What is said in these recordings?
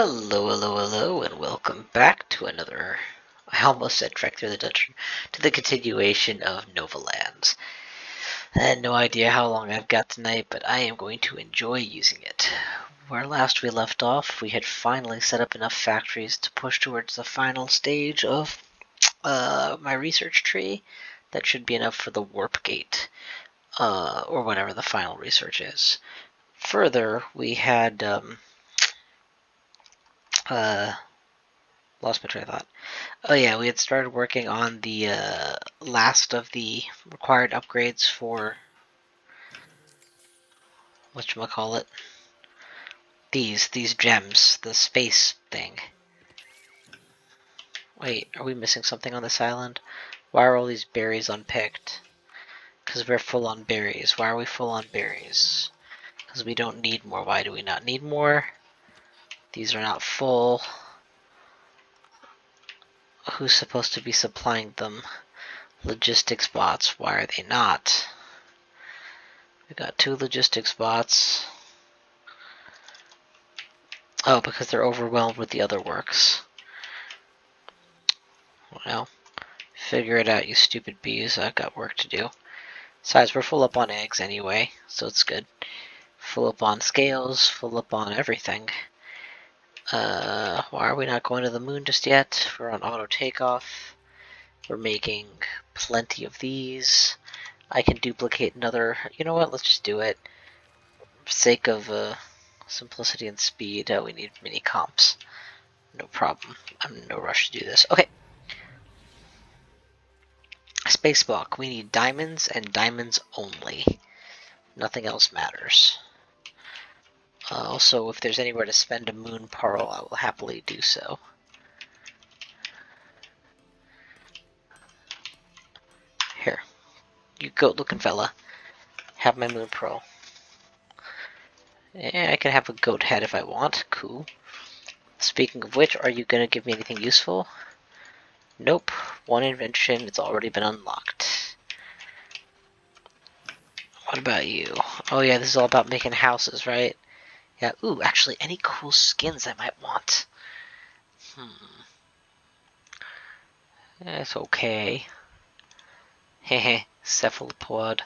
Hello, hello, hello, and welcome back to another. I almost said Trek Through the Dungeon, to the continuation of Nova Lands. I had no idea how long I've got tonight, but I am going to enjoy using it. Where last we left off, we had finally set up enough factories to push towards the final stage of my research tree. That should be enough for the warp gate, or whatever the final research is. Further, we had lost my train of thought. Oh yeah, we had started working on the last of the required upgrades for whatchamacallit. These gems, the space thing. Wait, are we missing something on this island? Why are all these berries unpicked? Because we're full on berries. Why are we full on berries? Because we don't need more. Why do we not need more? These are not full. Who's supposed to be supplying them? Logistics bots. Why are they not? We got 2 logistics bots. Oh, because they're overwhelmed with the other works. Well, figure it out, you stupid bees. I've got work to do. Besides, we're full up on eggs anyway, so it's good. Full up on scales, full up on everything. Why are we not going to the moon just yet? We're on auto takeoff. We're making plenty of these. I can duplicate another. You know what? Let's just do it. For sake of simplicity and speed, we need mini comps. No problem. I'm in no rush to do this. Okay. Spacewalk. We need diamonds and diamonds only. Nothing else matters. Also, if there's anywhere to spend a moon pearl, I will happily do so. Here. You goat-looking fella. Have my moon pearl. I can have a goat head if I want. Cool. Speaking of which, are you going to give me anything useful? Nope. One invention. It's already been unlocked. What about you? Oh yeah, this is all about making houses, right? Yeah, ooh, actually, any cool skins I might want? That's okay. Hehe, cephalopod.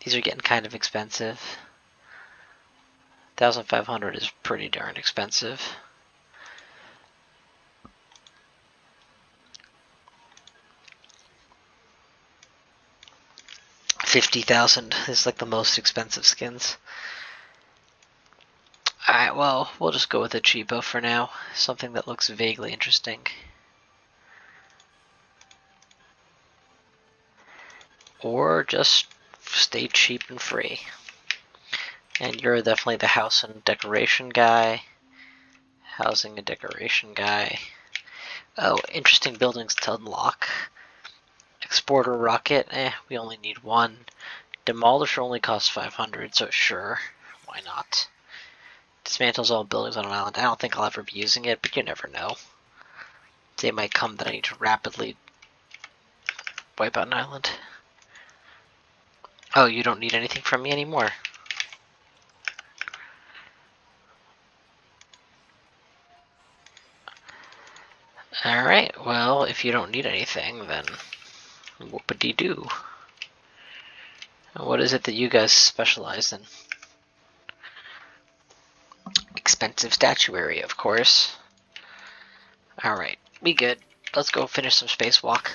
These are getting kind of expensive. 1,500 is pretty darn expensive. $50,000 is like the most expensive skins. Alright, well, we'll just go with a cheapo for now. Something that looks vaguely interesting. Or just stay cheap and free. And you're definitely the house and decoration guy. Housing and decoration guy. Oh, interesting buildings to unlock. Exporter rocket, we only need 1. Demolisher only costs 500, so sure, why not? Dismantles all buildings on an island. I don't think I'll ever be using it, but you never know. Day might come that I need to rapidly wipe out an island. Oh, you don't need anything from me anymore. Alright, well, if you don't need anything, then whoop-a-dee-doo. What is it that you guys specialize in? Expensive statuary, of course. Alright, we good. Let's go finish some spacewalk.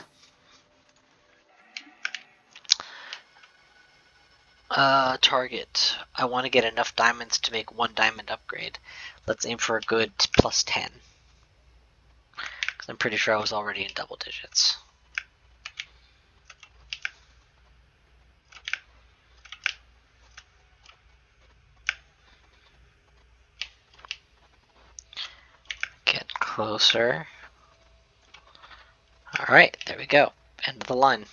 Target. I want to get enough diamonds to make 1 diamond upgrade. Let's aim for a good plus 10. Because I'm pretty sure I was already in double digits. Get closer. Alright, there we go. End of the line.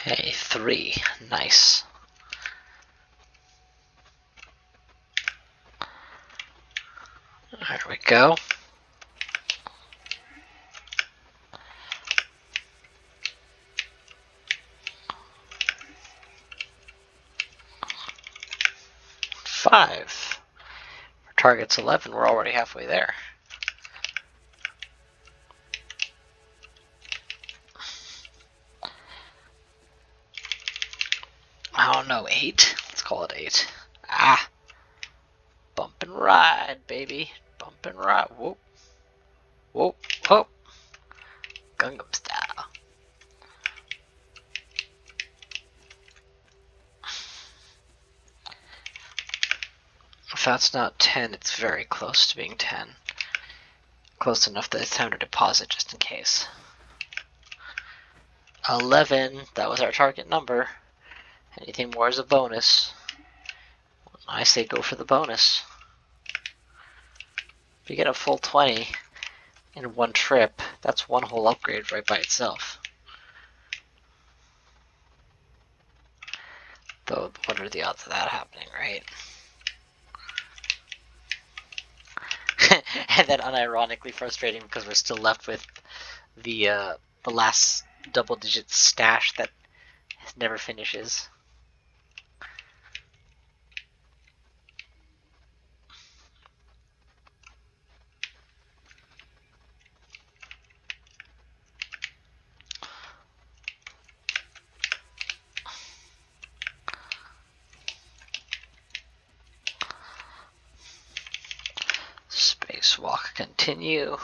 Hey, 3. Nice. There we go. 5. Our target's 11. We're already halfway there. I don't know, 8? Let's call it 8. Ah! Bump and ride, baby. Bump and ride. Whoop. Whoop. Whoop. Gangnam style. If that's not 10, it's very close to being 10. Close enough that it's time to deposit just in case. 11, that was our target number. Anything more is a bonus. I say go for the bonus. If you get a full 20 in one trip, that's one whole upgrade right by itself. Though, what are the odds of that happening, right? And then unironically frustrating because we're still left with the last double-digit stash that never finishes. Spacewalk continue.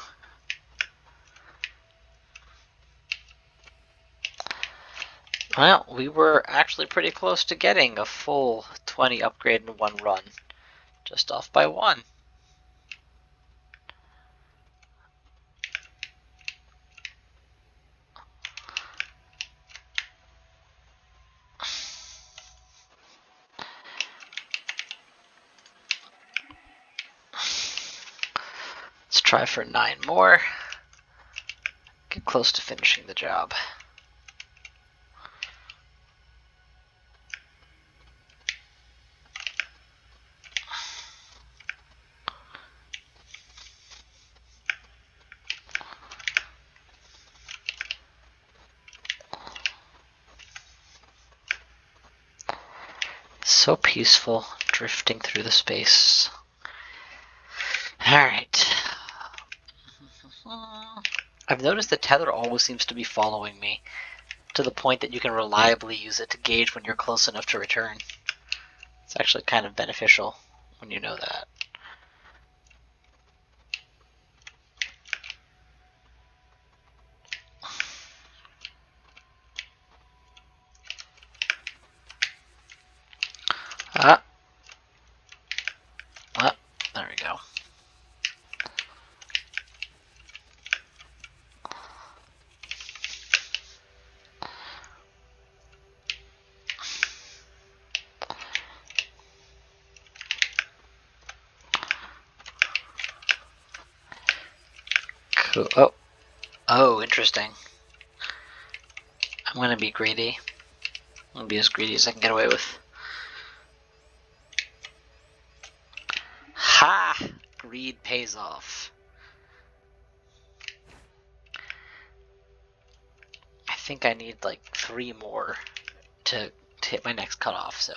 Well, we were actually pretty close to getting a full 20 upgrade in one run. Just off by 1. Let's try for 9 more. Get close to finishing the job. So peaceful, drifting through the space. Alright. I've noticed the tether always seems to be following me, to the point that you can reliably use it to gauge when you're close enough to return. It's actually kind of beneficial when you know that. There we go. Cool. Oh, interesting. I'm gonna be greedy. I'm gonna be as greedy as I can get away with. Ha! Greed pays off. I think I need like 3 more to hit my next cutoff, so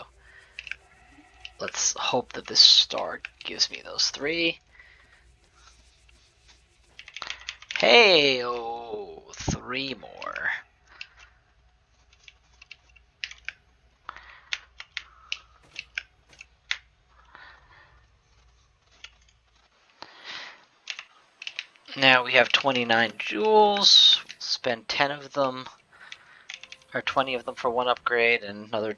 let's hope that this star gives me those 3. Hey, oh, 3 more. Now we have 29 jewels. We'll spend 10 of them, or 20 of them for 1 upgrade, and another,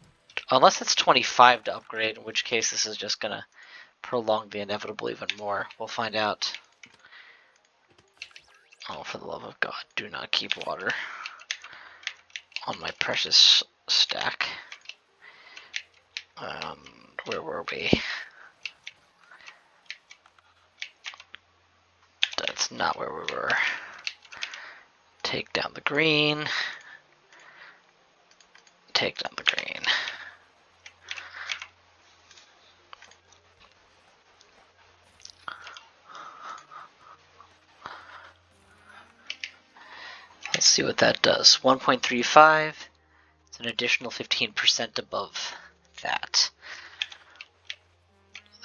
unless it's 25 to upgrade, in which case this is just gonna prolong the inevitable even more. We'll find out. Oh, for the love of God, do not keep water on my precious stack. Where were we? That's not where we were. Take down the green. Take down the green. Let's see what that does. 1.35. It's an additional 15% above that.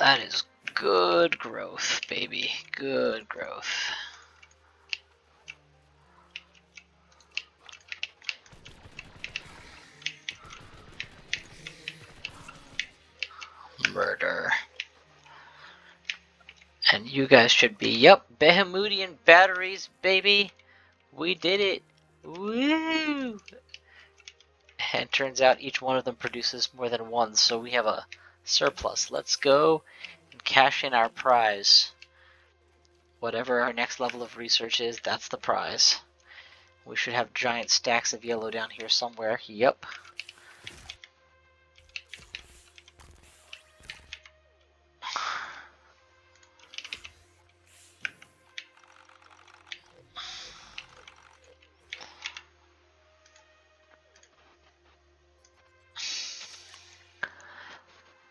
That is good growth, baby. Good growth. Murder. And you guys should be, yep, Behemoodian batteries, baby. We did it. Woo! And turns out each one of them produces more than one, so we have a surplus. Let's go and cash in our prize. Whatever our next level of research is, that's the prize. We should have giant stacks of yellow down here somewhere. Yep.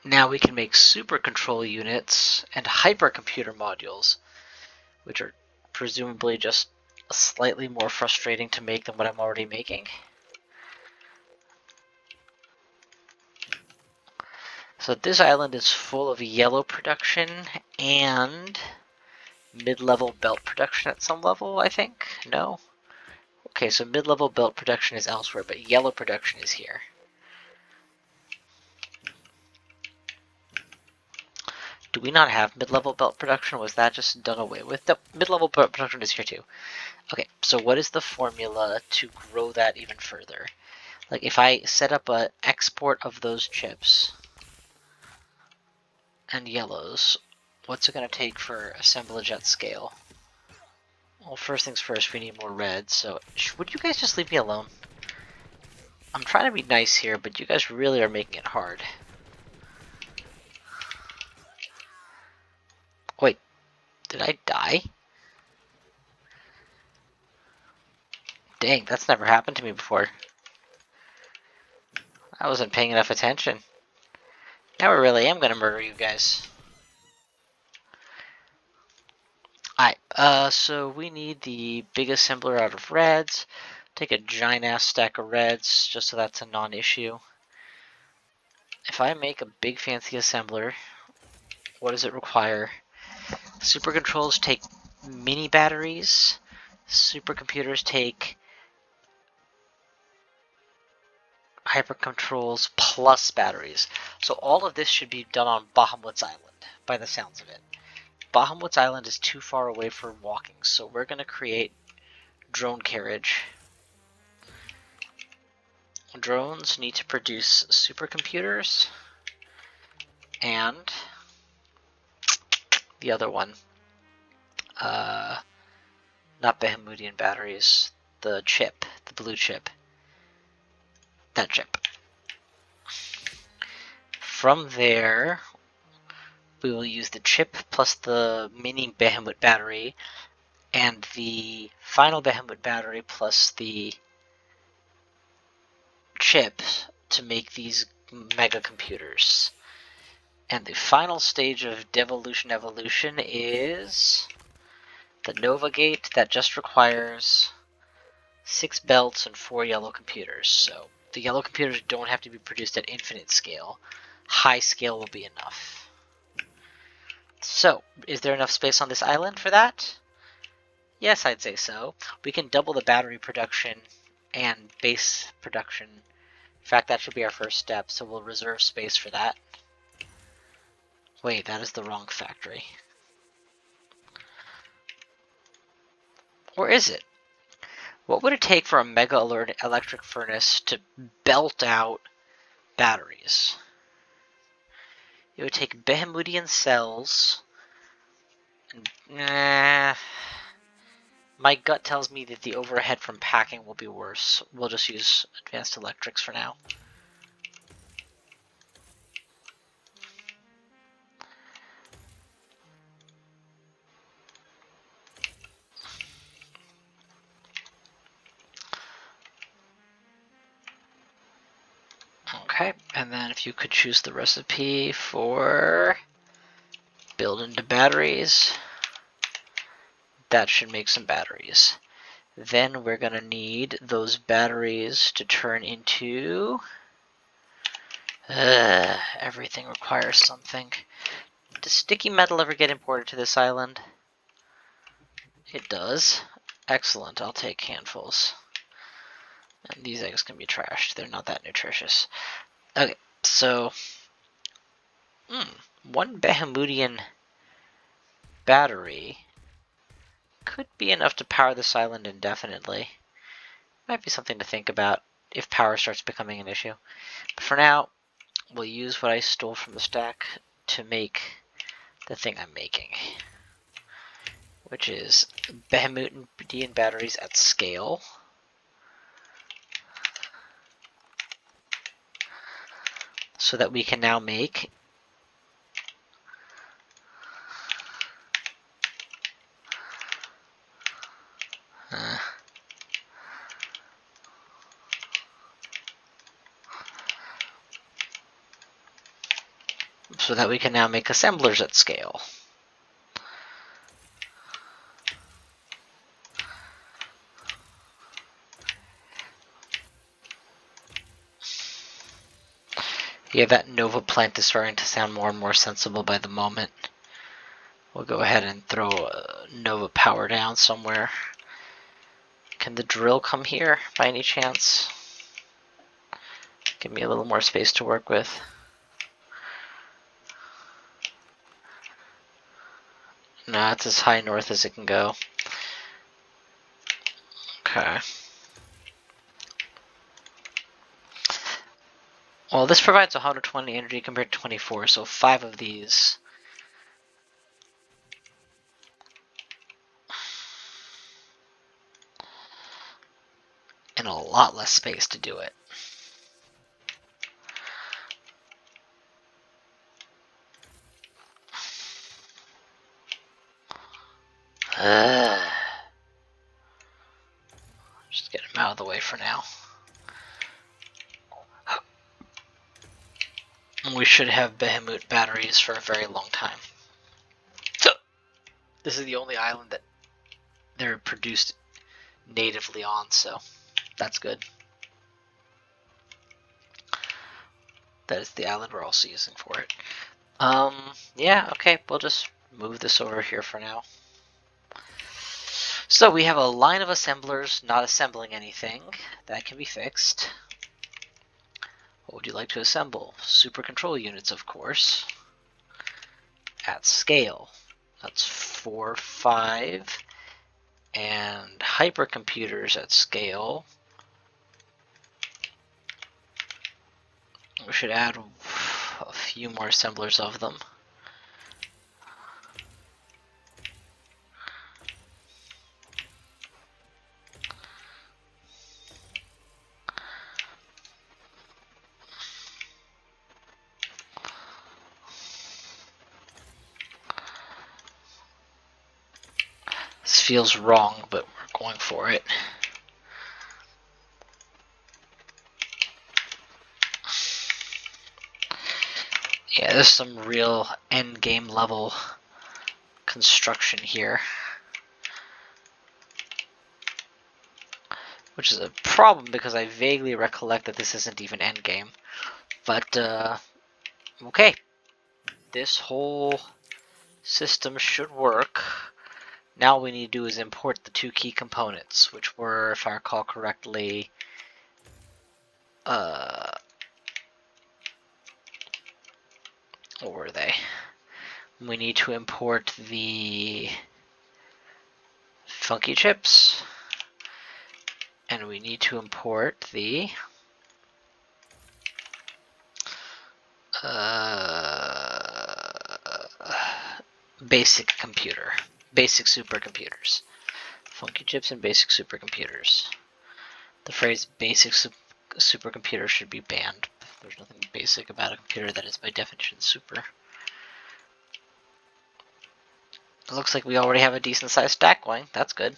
Now we can make super control units and hypercomputer modules, which are presumably just slightly more frustrating to make than what I'm already making. So this island is full of yellow production and mid-level belt production at some level, I think? No? Okay, so mid-level belt production is elsewhere, but yellow production is here. Do we not have mid-level belt production? Was that just done away with? No, mid-level belt production is here too. Okay, so what is the formula to grow that even further? Like if I set up an export of those chips and yellows, what's it going to take for assemblage at scale? Well, first things first, we need more red, so would you guys just leave me alone? I'm trying to be nice here, but you guys really are making it hard. Wait, did I die? Dang, that's never happened to me before. I wasn't paying enough attention. Now I really am gonna murder you guys. Alright, so we need the big assembler out of reds. Take a giant ass stack of reds, just so that's a non-issue. If I make a big fancy assembler, what does it require? Super controls take mini batteries. Supercomputers take hypercontrols plus batteries. So all of this should be done on Bahamut's Island, by the sounds of it. Bahamut's Island is too far away for walking, so we're going to create drone carriage. Drones need to produce supercomputers and the other one. Not Behemoodian batteries, the chip, the blue chip. That chip. From there, we will use the chip plus the mini Behemoth battery and the final Behemoth battery plus the chip to make these mega computers. And the final stage of devolution evolution is the Nova Gate that just requires 6 belts and 4 yellow computers. So the yellow computers don't have to be produced at infinite scale. High scale will be enough. So, is there enough space on this island for that? Yes, I'd say so. We can double the battery production and base production. In fact, that should be our first step, so we'll reserve space for that. Wait, that is the wrong factory. Or is it? What would it take for a mega electric furnace to belt out batteries? It would take Behemoodian cells. And, my gut tells me that the overhead from packing will be worse. We'll just use advanced electrics for now. Okay, and then if you could choose the recipe for build into batteries, that should make some batteries. Then we're going to need those batteries to turn into... everything requires something. Does sticky metal ever get imported to this island? It does. Excellent, I'll take handfuls. And these eggs can be trashed, they're not that nutritious. Okay, so... one Behemoothian battery could be enough to power this island indefinitely. Might be something to think about if power starts becoming an issue. But for now, we'll use what I stole from the stack to make the thing I'm making, which is Behemoothian batteries at scale. So that we can now make assemblers at scale. Yeah, that Nova plant is starting to sound more and more sensible by the moment. We'll go ahead and throw a Nova power down somewhere. Can the drill come here by any chance? Give me a little more space to work with. Nah, it's as high north as it can go. Okay. Well, this provides 120 energy compared to 24, so 5 of these. And a lot less space to do it. Just get him out of the way for now. We should have Behemoth batteries for a very long time. So, this is the only island that they're produced natively on, so that's good. That is the island we're also using for it. Yeah, okay, we'll just move this over here for now. So we have a line of assemblers not assembling anything. That can be fixed. What would you like to assemble? Super control units, of course. At scale. That's 4, 5. And hypercomputers at scale. We should add a few more assemblers of them. This feels wrong, but we're going for it. Yeah, there's some real end game level construction here, which is a problem because I vaguely recollect that this isn't even end game. But okay, this whole system should work. Now what we need to do is import the 2 key components, which were, if I recall correctly, what were they? We need to import the funky chips, and we need to import the basic supercomputers. Funky chips and basic supercomputers. The phrase basic supercomputer should be banned. There's nothing basic about a computer that is by definition super. It looks like we already have a decent sized stack going. That's good.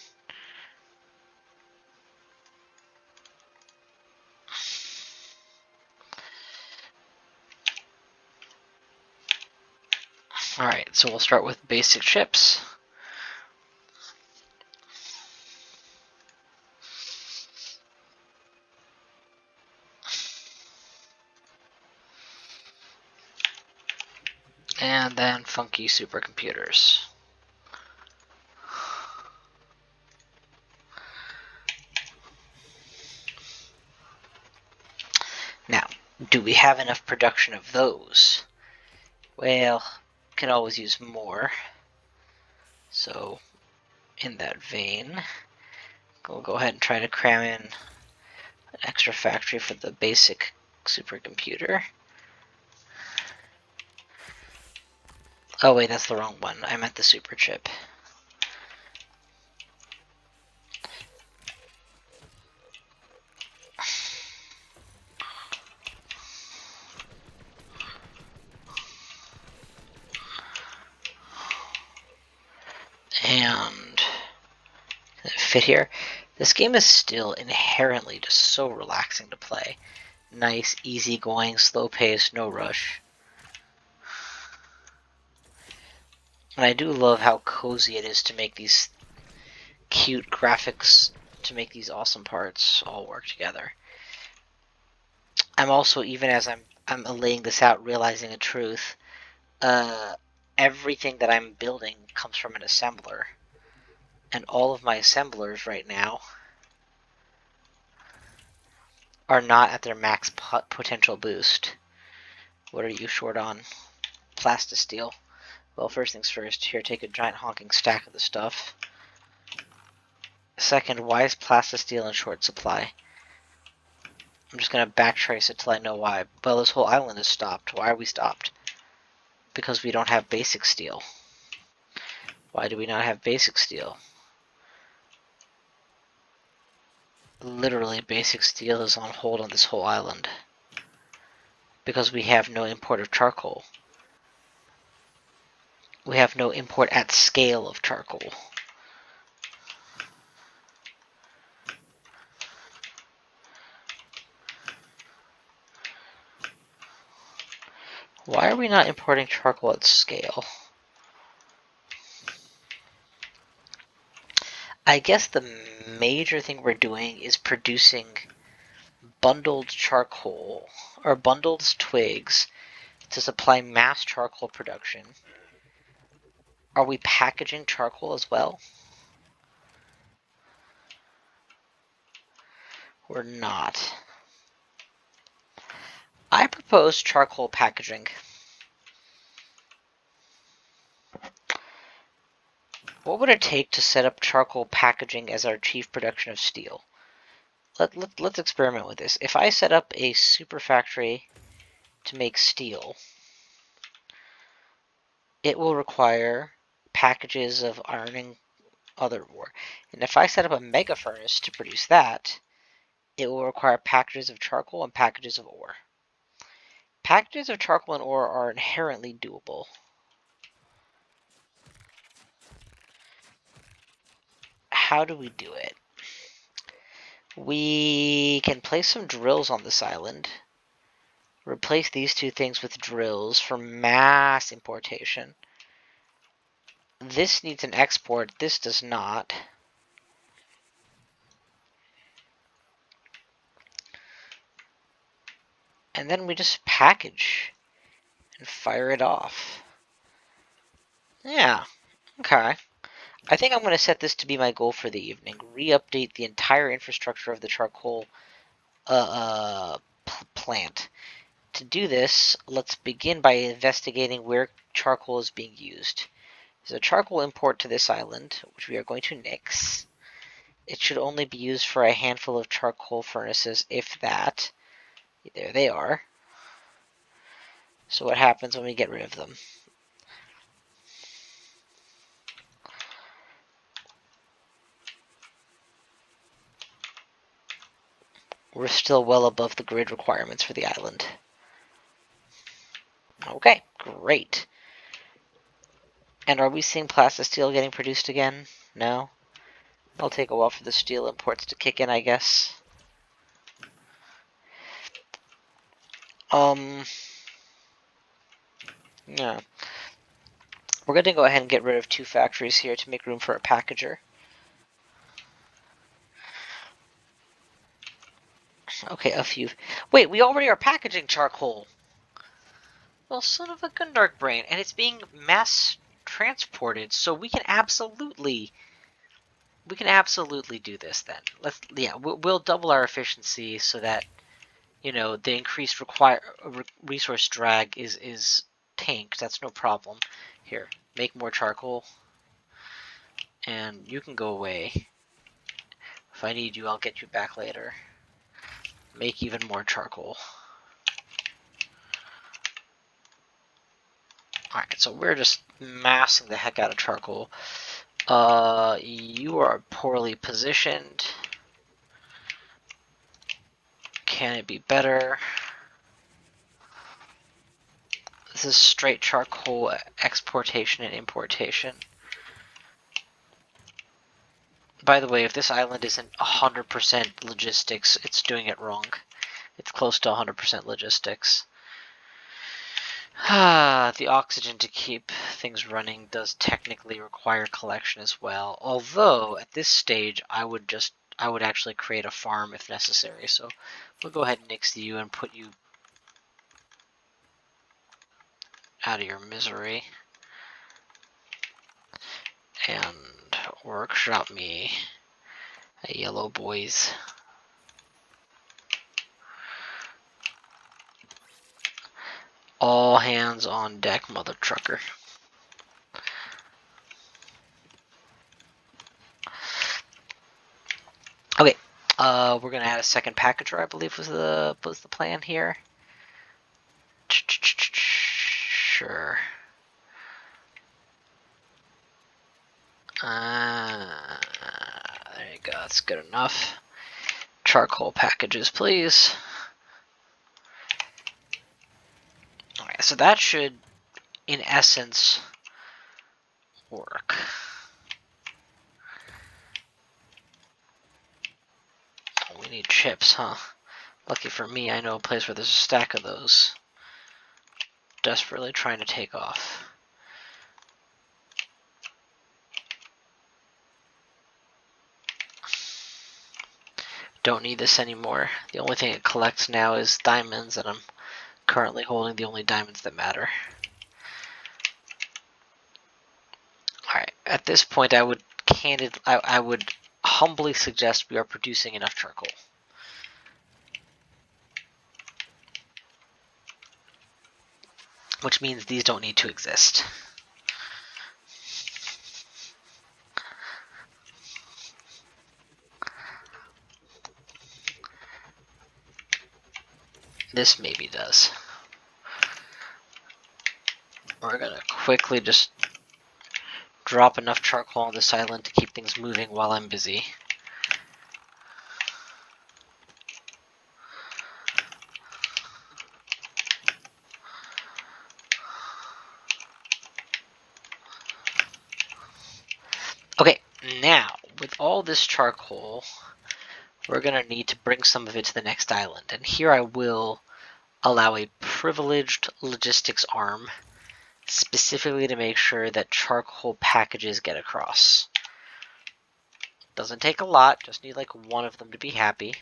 Alright, so we'll start with basic chips. And then funky supercomputers. Now, do we have enough production of those? Well, can always use more. So, in that vein, we'll go ahead and try to cram in an extra factory for the basic supercomputer. Oh wait, that's the wrong one. I meant the super chip. And fit here. This game is still inherently just so relaxing to play. Nice, easygoing, slow pace, no rush. And I do love how cozy it is to make these cute graphics, to make these awesome parts all work together. I'm also, even as I'm laying this out, realizing a truth. Everything that I'm building comes from an assembler. And all of my assemblers right now are not at their max potential boost. What are you short on? Plastisteel. Well, first things first, here, take a giant honking stack of the stuff. Second, why is plastisteel in short supply? I'm just going to backtrace it till I know why. Well, this whole island is stopped. Why are we stopped? Because we don't have basic steel. Why do we not have basic steel? Literally, basic steel is on hold on this whole island. Because we have no import of charcoal. We have no import at scale of charcoal. Why are we not importing charcoal at scale? I guess the major thing we're doing is producing bundled charcoal, or bundled twigs, to supply mass charcoal production. Are we packaging charcoal as well? We're not. I propose charcoal packaging. What would it take to set up charcoal packaging as our chief production of steel? Let's experiment with this. If I set up a super factory to make steel, it will require packages of iron and other ore. And if I set up a mega furnace to produce that, it will require packages of charcoal and packages of ore. Packages of charcoal and ore are inherently doable. How do we do it? We can place some drills on this island. Replace these two things with drills for mass importation. This needs an export. This does not. And then we just package and fire it off. Yeah, okay. I think I'm going to set this to be my goal for the evening. Re-update the entire infrastructure of the charcoal plant. To do this, let's begin by investigating where charcoal is being used. There's a charcoal import to this island, which we are going to nix. It should only be used for a handful of charcoal furnaces, if that. There they are. So what happens when we get rid of them? We're still well above the grid requirements for the island. Okay, great. And are we seeing plastisteel getting produced again? No? It'll take a while for the steel imports to kick in, I guess. Yeah. We're going to go ahead and get rid of 2 factories here to make room for a packager. Okay, a few. Wait, we already are packaging charcoal! Well, son of a Gundark brain, and it's being mass transported, so we can absolutely do this then. We'll double our efficiency so that, you know, the increased resource drag is tanked. That's no problem. Here, make more charcoal, and you can go away. If I need you, I'll get you back later. Make even more charcoal. Alright, so we're just massing the heck out of charcoal. You are poorly positioned. Can it be better? This is straight charcoal exportation and importation. By the way, if this island isn't 100% logistics, it's doing it wrong. It's close to 100% logistics. The oxygen to keep things running does technically require collection as well. Although, at this stage, I would actually create a farm if necessary. So we'll go ahead and nix you and put you out of your misery. And workshop me a yellow boys. All hands on deck, mother trucker. Okay, we're gonna add a second packager, I believe was the plan here. Sure. There you go, that's good enough. Charcoal packages, please. Alright, so that should, in essence, work. Oh, we need chips, huh? Lucky for me, I know a place where there's a stack of those. Desperately trying to take off. Don't need this anymore. The only thing it collects now is diamonds, and I'm currently holding the only diamonds that matter. Alright, at this point I would humbly suggest we are producing enough charcoal. Which means these don't need to exist. This maybe does. We're gonna quickly just drop enough charcoal on this island to keep things moving while I'm busy. Okay, now, with all this charcoal, we're gonna need to bring some of it to the next island. And here I will allow a privileged logistics arm specifically to make sure that charcoal packages get across. Doesn't take a lot, just need like one of them to be happy.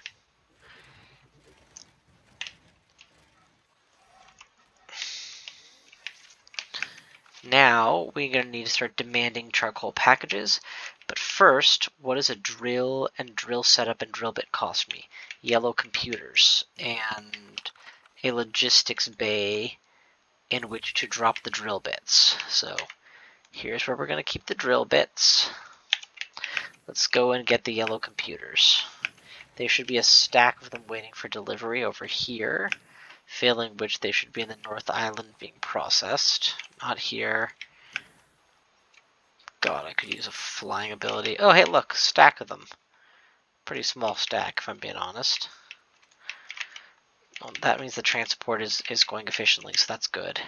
Now we're going to need to start demanding charcoal packages. But first, what does a drill and drill setup and drill bit cost me? Yellow computers and a logistics bay in which to drop the drill bits. So here's where we're going to keep the drill bits. Let's go and get the yellow computers. There should be a stack of them waiting for delivery over here, failing which they should be in the North Island being processed. Not here. God, I could use a flying ability. Oh, hey, look, stack of them. Pretty small stack, if I'm being honest. Well, that means the transport is going efficiently, so that's good.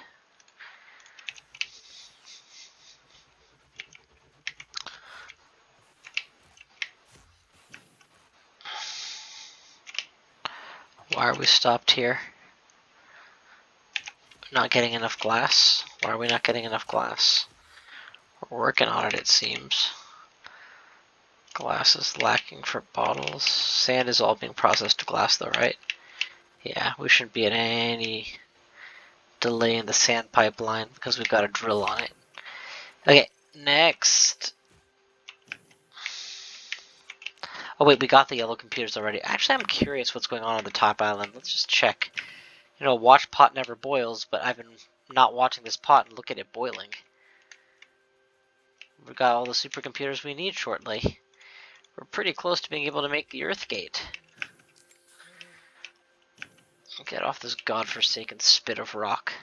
Why are we stopped here? Not getting enough glass? Why are we not getting enough glass? We're working on it, it seems. Glass is lacking for bottles. Sand is all being processed to glass though, right? Yeah, we shouldn't be at any delay in the sand pipeline because we've got a drill on it. Okay, next. Oh wait, we got the yellow computers already. Actually, I'm curious what's going on the top island. Let's just check. You know, watch pot never boils, but I've been not watching this pot and look at it boiling. We've got all the supercomputers we need shortly. We're pretty close to being able to make the Earth Gate. Get off this godforsaken spit of rock.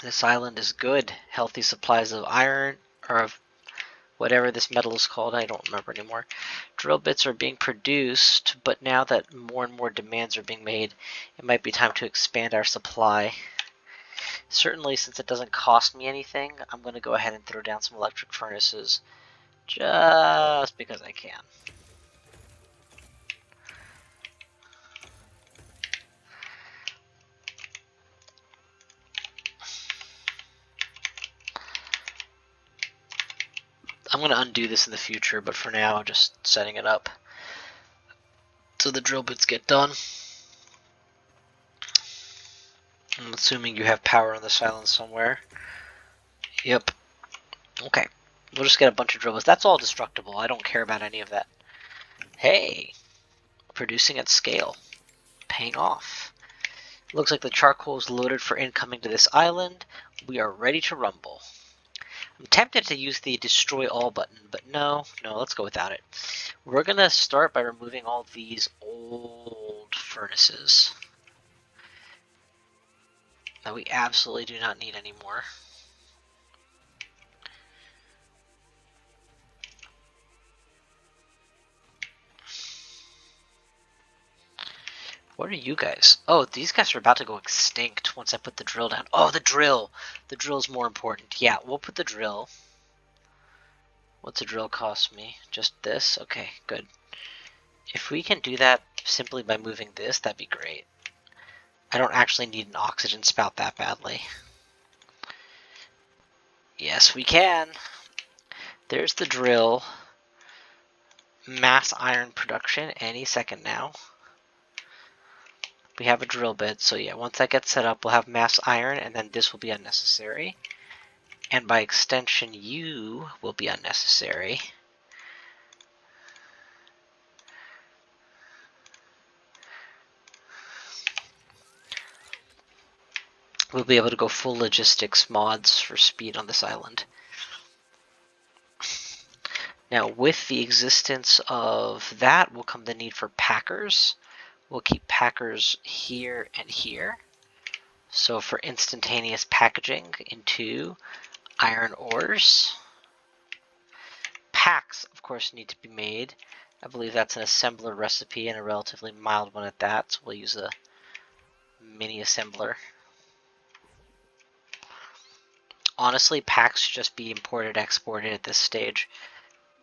This island is good. Healthy supplies of iron, or of whatever this metal is called, I don't remember anymore. Drill bits are being produced, but now that more and more demands are being made, it might be time to expand our supply. Certainly, since it doesn't cost me anything, I'm going to go ahead and throw down some electric furnaces, just because I can. I'm going to undo this in the future, but for now, I'm just setting it up so the drill bits get done. I'm assuming you have power on this island somewhere. Yep. Okay. We'll just get a bunch of drill bits. That's all destructible. I don't care about any of that. Hey! Producing at scale. Paying off. Looks like the charcoal is loaded for incoming to this island. We are ready to rumble. I'm tempted to use the destroy all button, but no, let's go without it. We're going to start by removing all these old furnaces that we absolutely do not need anymore. What are you guys? Oh, these guys are about to go extinct once I put the drill down. Oh, the drill! The drill's more important. Yeah, we'll put the drill. What's a drill cost me? Just this? Okay, good. If we can do that simply by moving this, that'd be great. I don't actually need an oxygen spout that badly. Yes, we can. There's the drill. Mass iron production any second now. We have a drill bit, so yeah, once that gets set up, we'll have mass iron, and then this will be unnecessary. And by extension, you will be unnecessary. We'll be able to go full logistics mods for speed on this island. Now, with the existence of that will come the need for packers. We'll keep packers here and here. So for instantaneous packaging into iron ores. Packs, of course, need to be made. I believe that's an assembler recipe and a relatively mild one at that. So we'll use a mini assembler. Honestly, packs should just be imported, exported at this stage.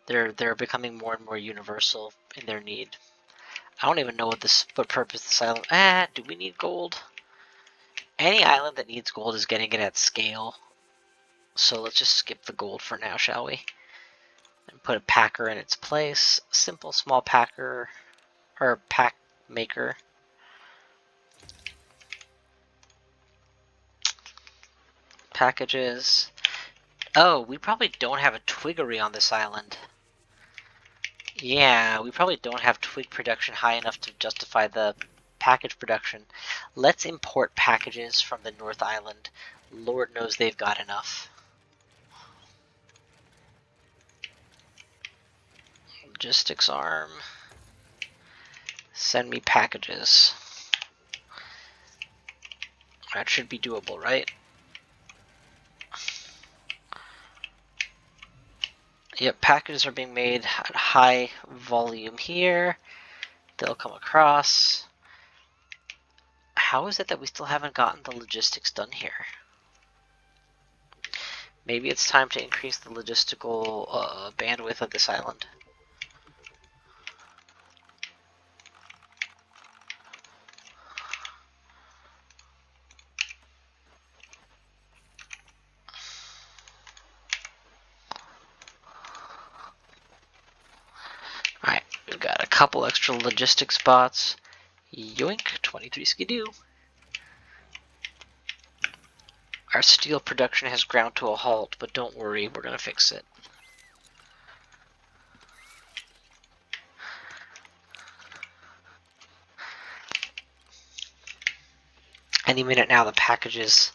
They're becoming more and more universal in their need. I don't even know what purpose this island. Do we need gold? Any island that needs gold is getting it at scale. So let's just skip the gold for now, shall we? And put a packer in its place. Simple small packer or pack maker. Packages. Oh, we probably don't have a twiggery on this island. Yeah, we probably don't have twig production high enough to justify the package production. Let's import packages from the North Island. Lord knows they've got enough. Logistics arm. Send me packages. That should be doable, right? Yep, packages are being made at high volume here. They'll come across. How is it that we still haven't gotten the logistics done here? Maybe it's time to increase the logistical bandwidth of this island. Alright, we've got a couple extra logistics spots. Yoink, 23 skidoo. Our steel production has ground to a halt, but don't worry, we're gonna fix it. Any minute now the packages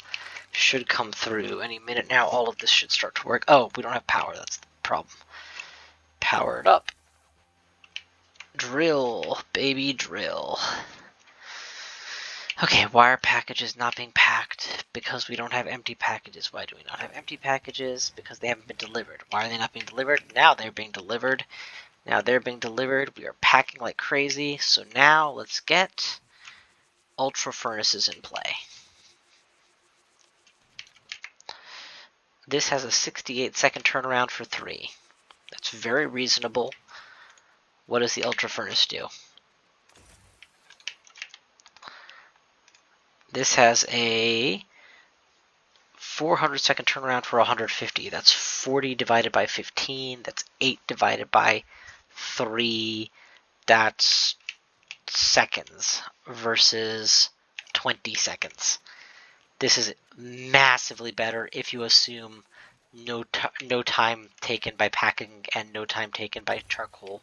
should come through. Any minute now all of this should start to work. Oh, we don't have power, that's the problem. Power it up. Drill, baby, drill. Okay, why are packages not being packed? Because we don't have empty packages. Why do we not have empty packages? Because they haven't been delivered. Why are they not being delivered? Now they're being delivered. Now they're being delivered. We are packing like crazy. So now let's get ultra furnaces in play. This has a 68-second turnaround for 3. That's very reasonable. What does the ultra furnace do? This has a 400-second turnaround for 150. That's 40 divided by 15. That's 8 divided by 3. That's seconds versus 20 seconds. This is massively better if you assume no time taken by packing and no time taken by charcoal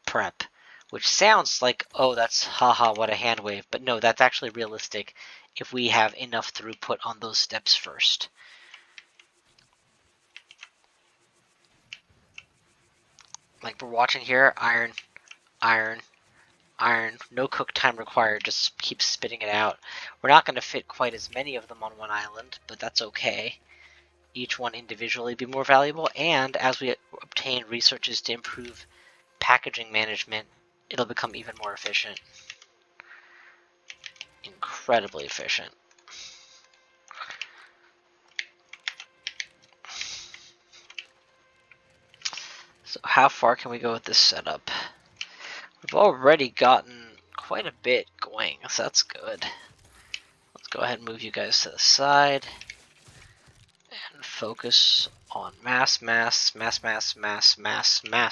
prep, which sounds like, oh, that's haha, what a hand wave. But no, that's actually realistic if we have enough throughput on those steps first. Like we're watching here, iron, iron, iron, no cook time required, just keep spitting it out. We're not going to fit quite as many of them on one island, but that's okay. Each one individually be more valuable, and as we obtain researches to improve packaging management, it'll become even more efficient. Incredibly efficient. So how far can we go with this setup? We've already gotten quite a bit going, so that's good. Let's go ahead and move you guys to the side and focus on mass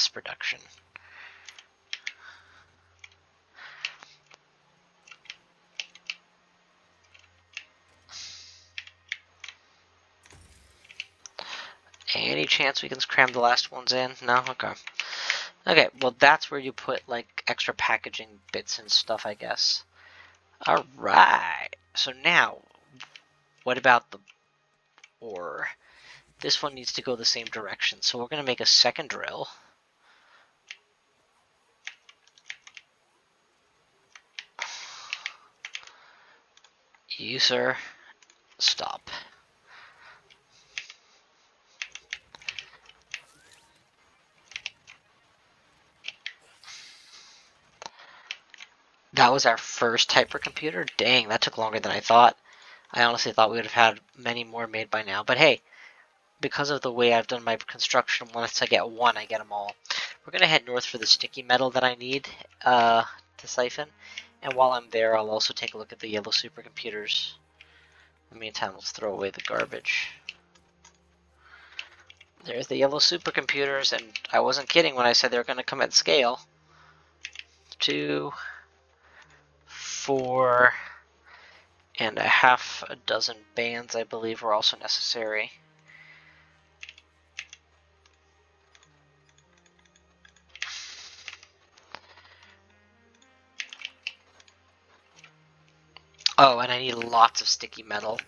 production. Any chance we can cram the last ones in? No? Okay. Okay, well that's where you put like extra packaging bits and stuff, I guess. Alright, so now, what about the ore? This one needs to go the same direction, so we're going to make a second drill. You, sir, stop. That was our first hypercomputer? Dang, that took longer than I thought. I honestly thought we would have had many more made by now. But hey, because of the way I've done my construction, once I get one, I get them all. We're going to head north for the sticky metal that I need to siphon. And while I'm there, I'll also take a look at the yellow supercomputers. In the meantime, let's throw away the garbage. There's the yellow supercomputers, and I wasn't kidding when I said they were going to come at scale. 2, 4, and a half a dozen bands, I believe, were also necessary. Oh, and I need lots of sticky metal.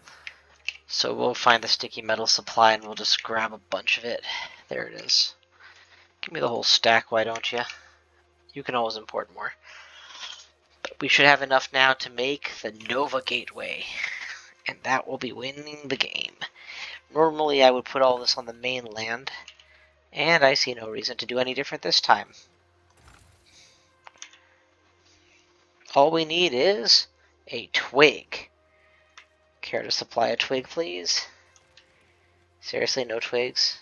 So we'll find the sticky metal supply and we'll just grab a bunch of it. There it is. Give me the whole stack, why don't you? You can always import more. But we should have enough now to make the Nova Gateway. And that will be winning the game. Normally I would put all this on the mainland. And I see no reason to do any different this time. All we need is a twig. Care to supply a twig, please? Seriously, no twigs?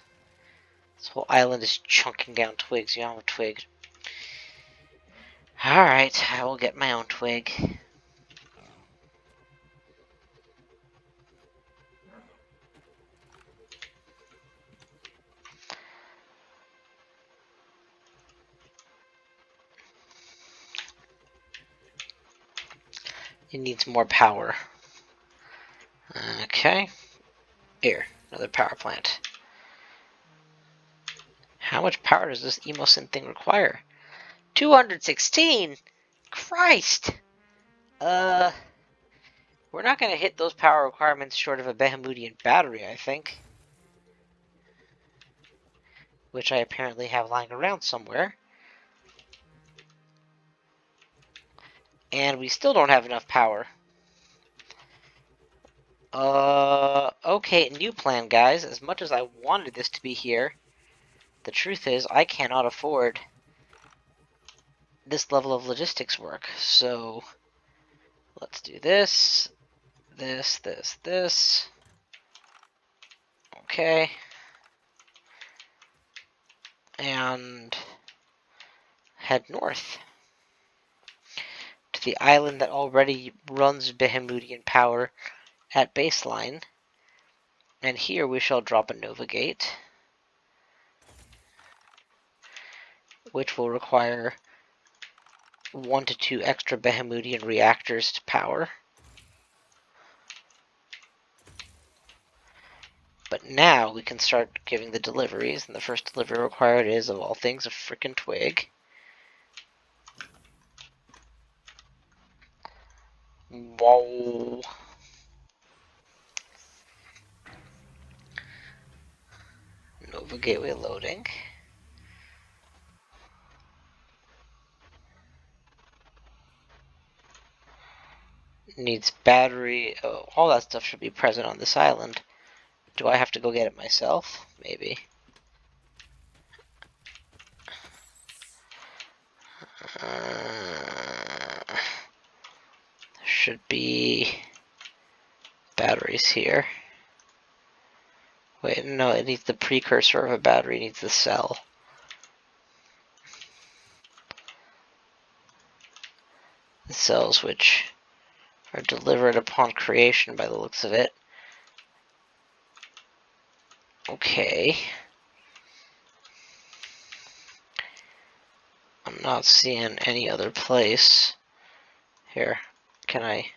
This whole island is chunking down twigs. You don't have a twig. Alright, I will get my own twig. It needs more power. Okay. Here, another power plant. How much power does this Emosyn thing require? 216? Christ! We're not gonna hit those power requirements short of a Behemoodian battery, I think. Which I apparently have lying around somewhere. And we still don't have enough power. Okay, new plan, guys. As much as I wanted this to be here, the truth is I cannot afford this level of logistics work. So, let's do this, this. Okay. And head north to the island that already runs Behemoodian power at baseline. And here we shall drop a Nova Gate, which will require 1 to 2 extra Behemoodian reactors to power. But now we can start giving the deliveries, and the first delivery required is, of all things, a frickin' twig. Whoa. Nova Gateway loading. Needs battery. Oh, all that stuff should be present on this island. Do I have to go get it myself? Maybe. Should be batteries here. Wait, no, it needs the precursor of a battery. It needs the cell. The cells which are delivered upon creation by the looks of it. Okay. I'm not seeing any other place. Here, can I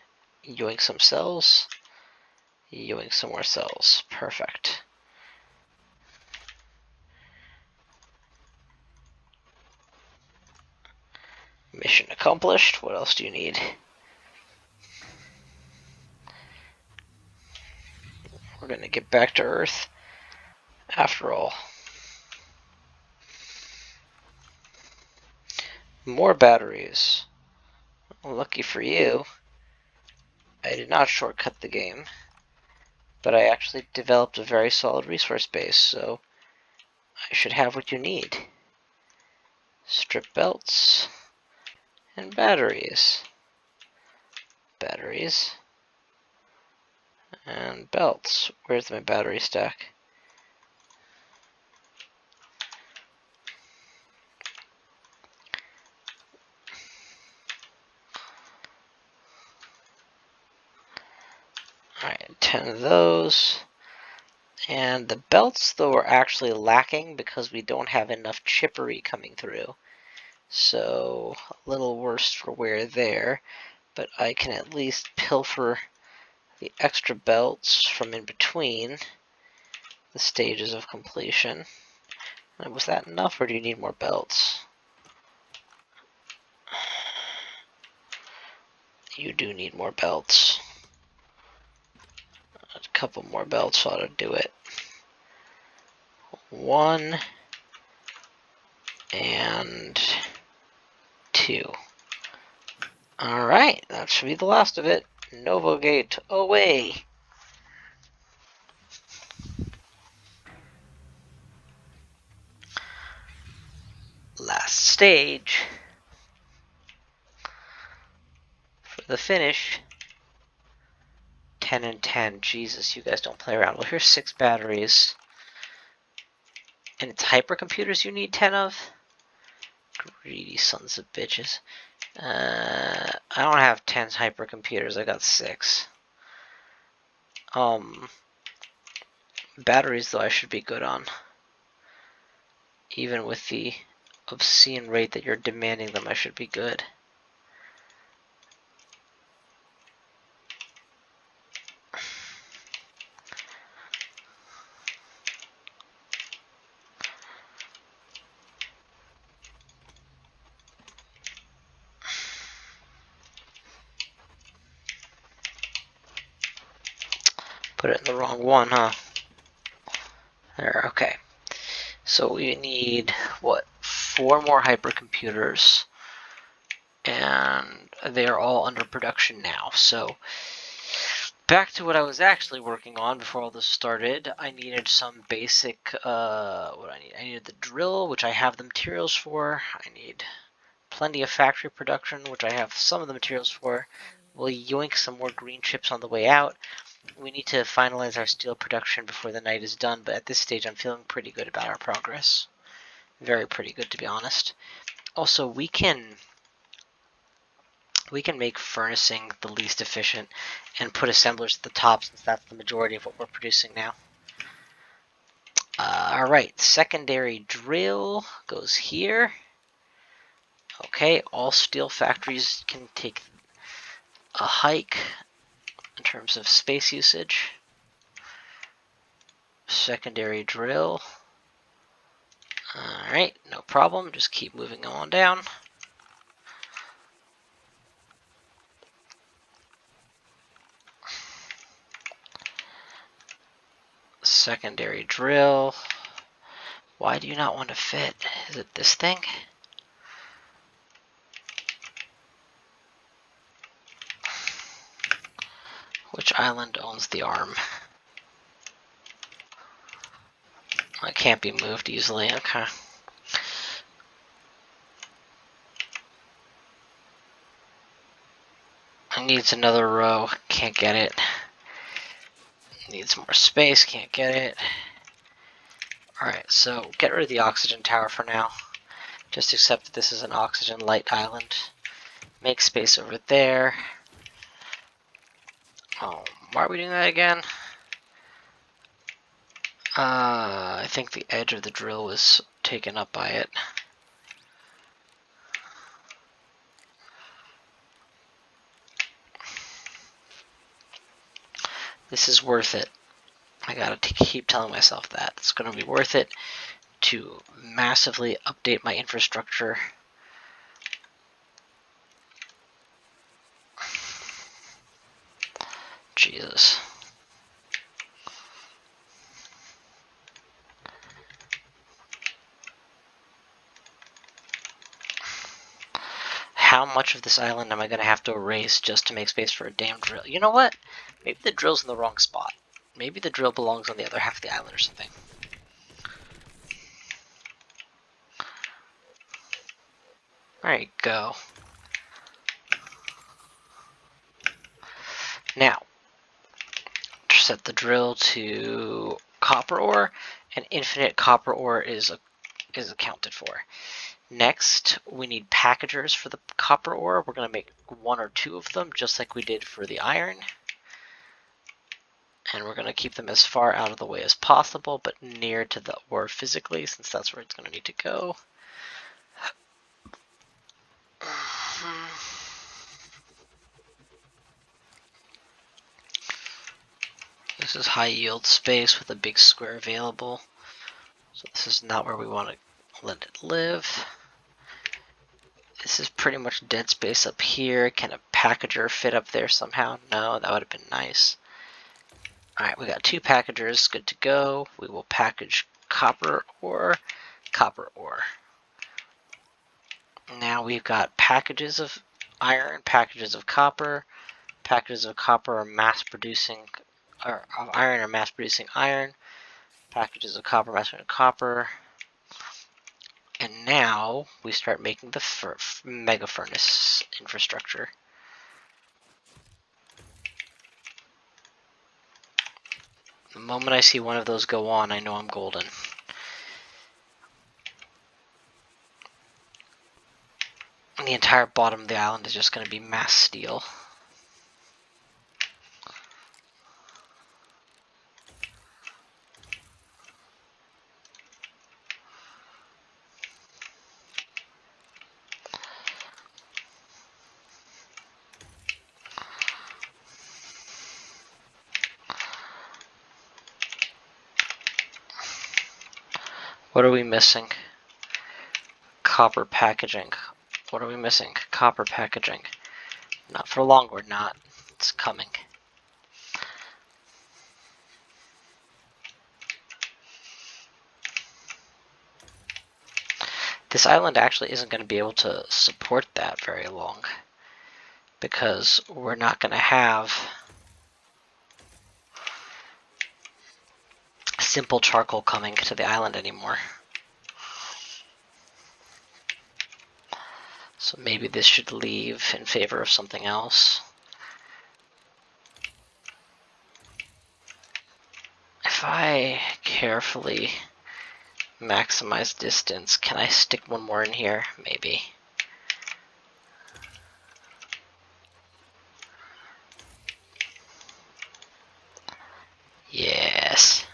yoink some cells? Yoink some more cells. Perfect. Mission accomplished. What else do you need? We're gonna get back to Earth after all. More batteries. Lucky for you, I did not shortcut the game, but I actually developed a very solid resource base, so I should have what you need. Strip belts and batteries. Batteries and belts. Where's my battery stack? Alright, 10 of those. And the belts, though, are actually lacking because we don't have enough chippery coming through. So, a little worse for wear there. But I can at least pilfer the extra belts from in between the stages of completion. Was that enough, or do you need more belts? You do need more belts. A couple more belts ought to do it. 1 and 2. Alright, that should be the last of it. Nova Gate away! Last stage for the finish. 10 and 10. Jesus, you guys don't play around. Well, here's 6 batteries. And it's hypercomputers you need 10 of? Greedy sons of bitches. I don't have 10 hypercomputers, I got 6. Batteries, though, I should be good on. Even with the obscene rate that you're demanding them, I should be good. Put it in the wrong one, huh? There, okay. So we need, what, 4 more hypercomputers, and they are all under production now. So back to what I was actually working on before all this started. I needed some basic, what I need? I needed the drill, which I have the materials for. I need plenty of factory production, which I have some of the materials for. We'll yoink some more green chips on the way out. We need to finalize our steel production before the night is done, but at this stage I'm feeling pretty good about our progress. Very pretty good, to be honest. Also, we can make furnacing the least efficient and put assemblers at the top, since that's the majority of what we're producing now. Alright, secondary drill goes here. Okay, all steel factories can take a hike in terms of space usage. Secondary drill. Alright, no problem, just keep moving on down. Secondary drill. Why do you not want to fit? Is it this thing? Which island owns the arm? It can't be moved easily, okay. It needs another row, can't get it. Needs more space, can't get it. Alright, so get rid of the oxygen tower for now. Just accept that this is an oxygen light island. Make space over there. Oh, why are we doing that again? I think the edge of the drill was taken up by it. This is worth it. I gotta keep telling myself that. It's gonna be worth it to massively update my infrastructure. Jesus. How much of this island am I gonna have to erase just to make space for a damn drill? You know what? Maybe the drill's in the wrong spot. Maybe the drill belongs on the other half of the island or something. There you go. Now, set the drill to copper ore, and infinite copper ore is accounted for. Next, we need packagers for the copper ore. We're going to make 1 or 2 of them, just like we did for the iron. And we're going to keep them as far out of the way as possible, but near to the ore physically, since that's where it's going to need to go. This is high yield space with a big square available. So this is not where we want to let it live. This is pretty much dead space up here. Can a packager fit up there somehow? No, that would have been nice. Alright, we got 2 packagers, good to go. We will package copper ore, copper ore. Now we've got packages of iron, packages of copper. Packages of copper are mass producing, or of iron are mass producing iron. Packages of copper mass producing copper. And now we start making the mega furnace infrastructure. The moment I see one of those go on, I know I'm golden. And the entire bottom of the island is just going to be mass steel. What are we missing? Copper packaging. What are we missing? Copper packaging. Not for long, we're not. It's coming. this island actually isn't going to be able to support that very long, because we're not going to have simple charcoal coming to the island anymore. So maybe this should leave in favor of something else. If I carefully maximize distance, can I stick one more in here? Maybe. Yes.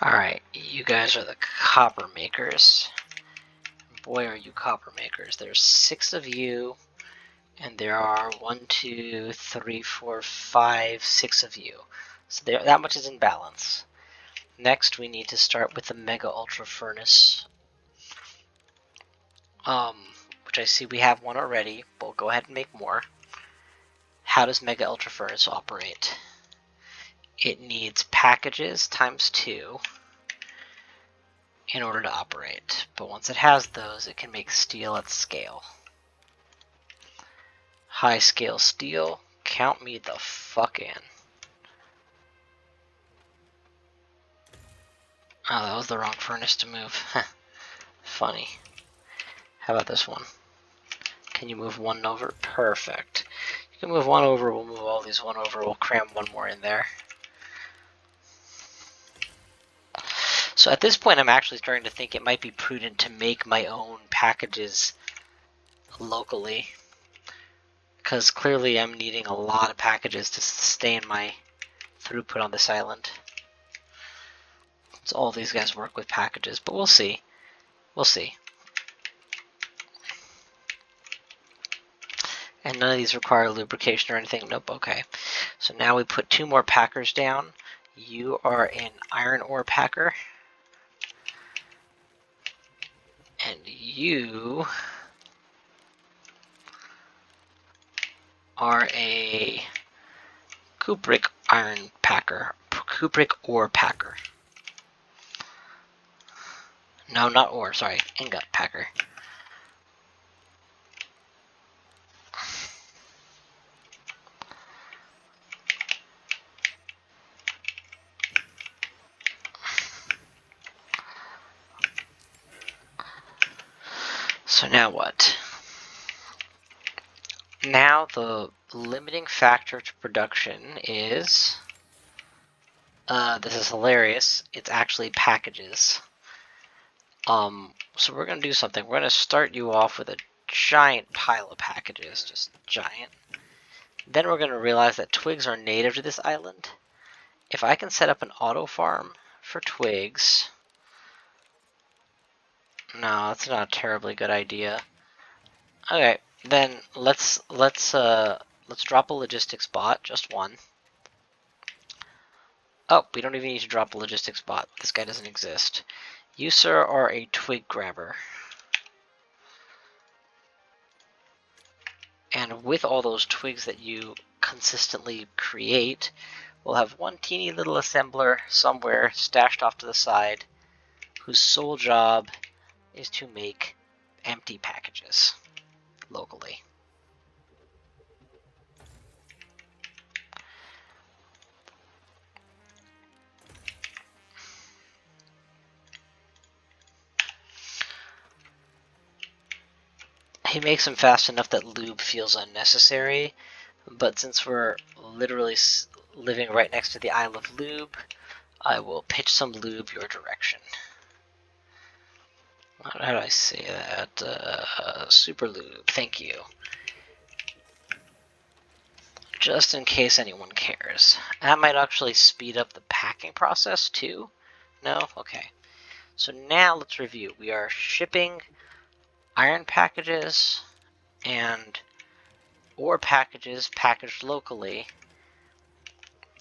Alright, you guys are the copper makers. Boy, are you copper makers. There's 6 of you, and there are 1, 2, 3, 4, 5, 6 of you. So that much is in balance. Next, we need to start with the Mega Ultra Furnace, which I see we have one already. We'll go ahead and make more. How does Mega Ultra Furnace operate? It needs packages times 2 in order to operate. But once it has those, it can make steel at scale. High scale steel, count me the fuck in. Oh, that was the wrong furnace to move. Funny. How about this one? Can you move one over? Perfect. You can move one over, we'll move all these one over, we'll cram one more in there. So at this point, I'm actually starting to think it might be prudent to make my own packages locally, because clearly I'm needing a lot of packages to sustain my throughput on this island. So all these guys work with packages, but we'll see. We'll see. And none of these require lubrication or anything. Nope, okay. So now we put 2 more packers down. You are an iron ore packer. And you are a cupric iron packer. Cupric ore packer. No, not ore, sorry. Ingot packer. So now what? Now the limiting factor to production is, this is hilarious, it's actually packages. So we're going to do something. We're going to start you off with a giant pile of packages, just giant. Then we're going to realize that twigs are native to this island. If I can set up an auto farm for twigs, no, that's not a terribly good idea. Okay, then let's drop a logistics bot, just one. Oh, we don't even need to drop a logistics bot. This guy doesn't exist. You, sir, are a twig grabber. And with all those twigs that you consistently create, we'll have one teeny little assembler somewhere stashed off to the side whose sole job is to make empty packages locally. He makes them fast enough that lube feels unnecessary, but since we're literally living right next to the Isle of Lube, I will pitch some lube your direction. How do I say that? Super lube, thank you. Just in case anyone cares. That might actually speed up the packing process too. No? Okay. So now let's review. We are shipping iron packages and ore packages packaged locally.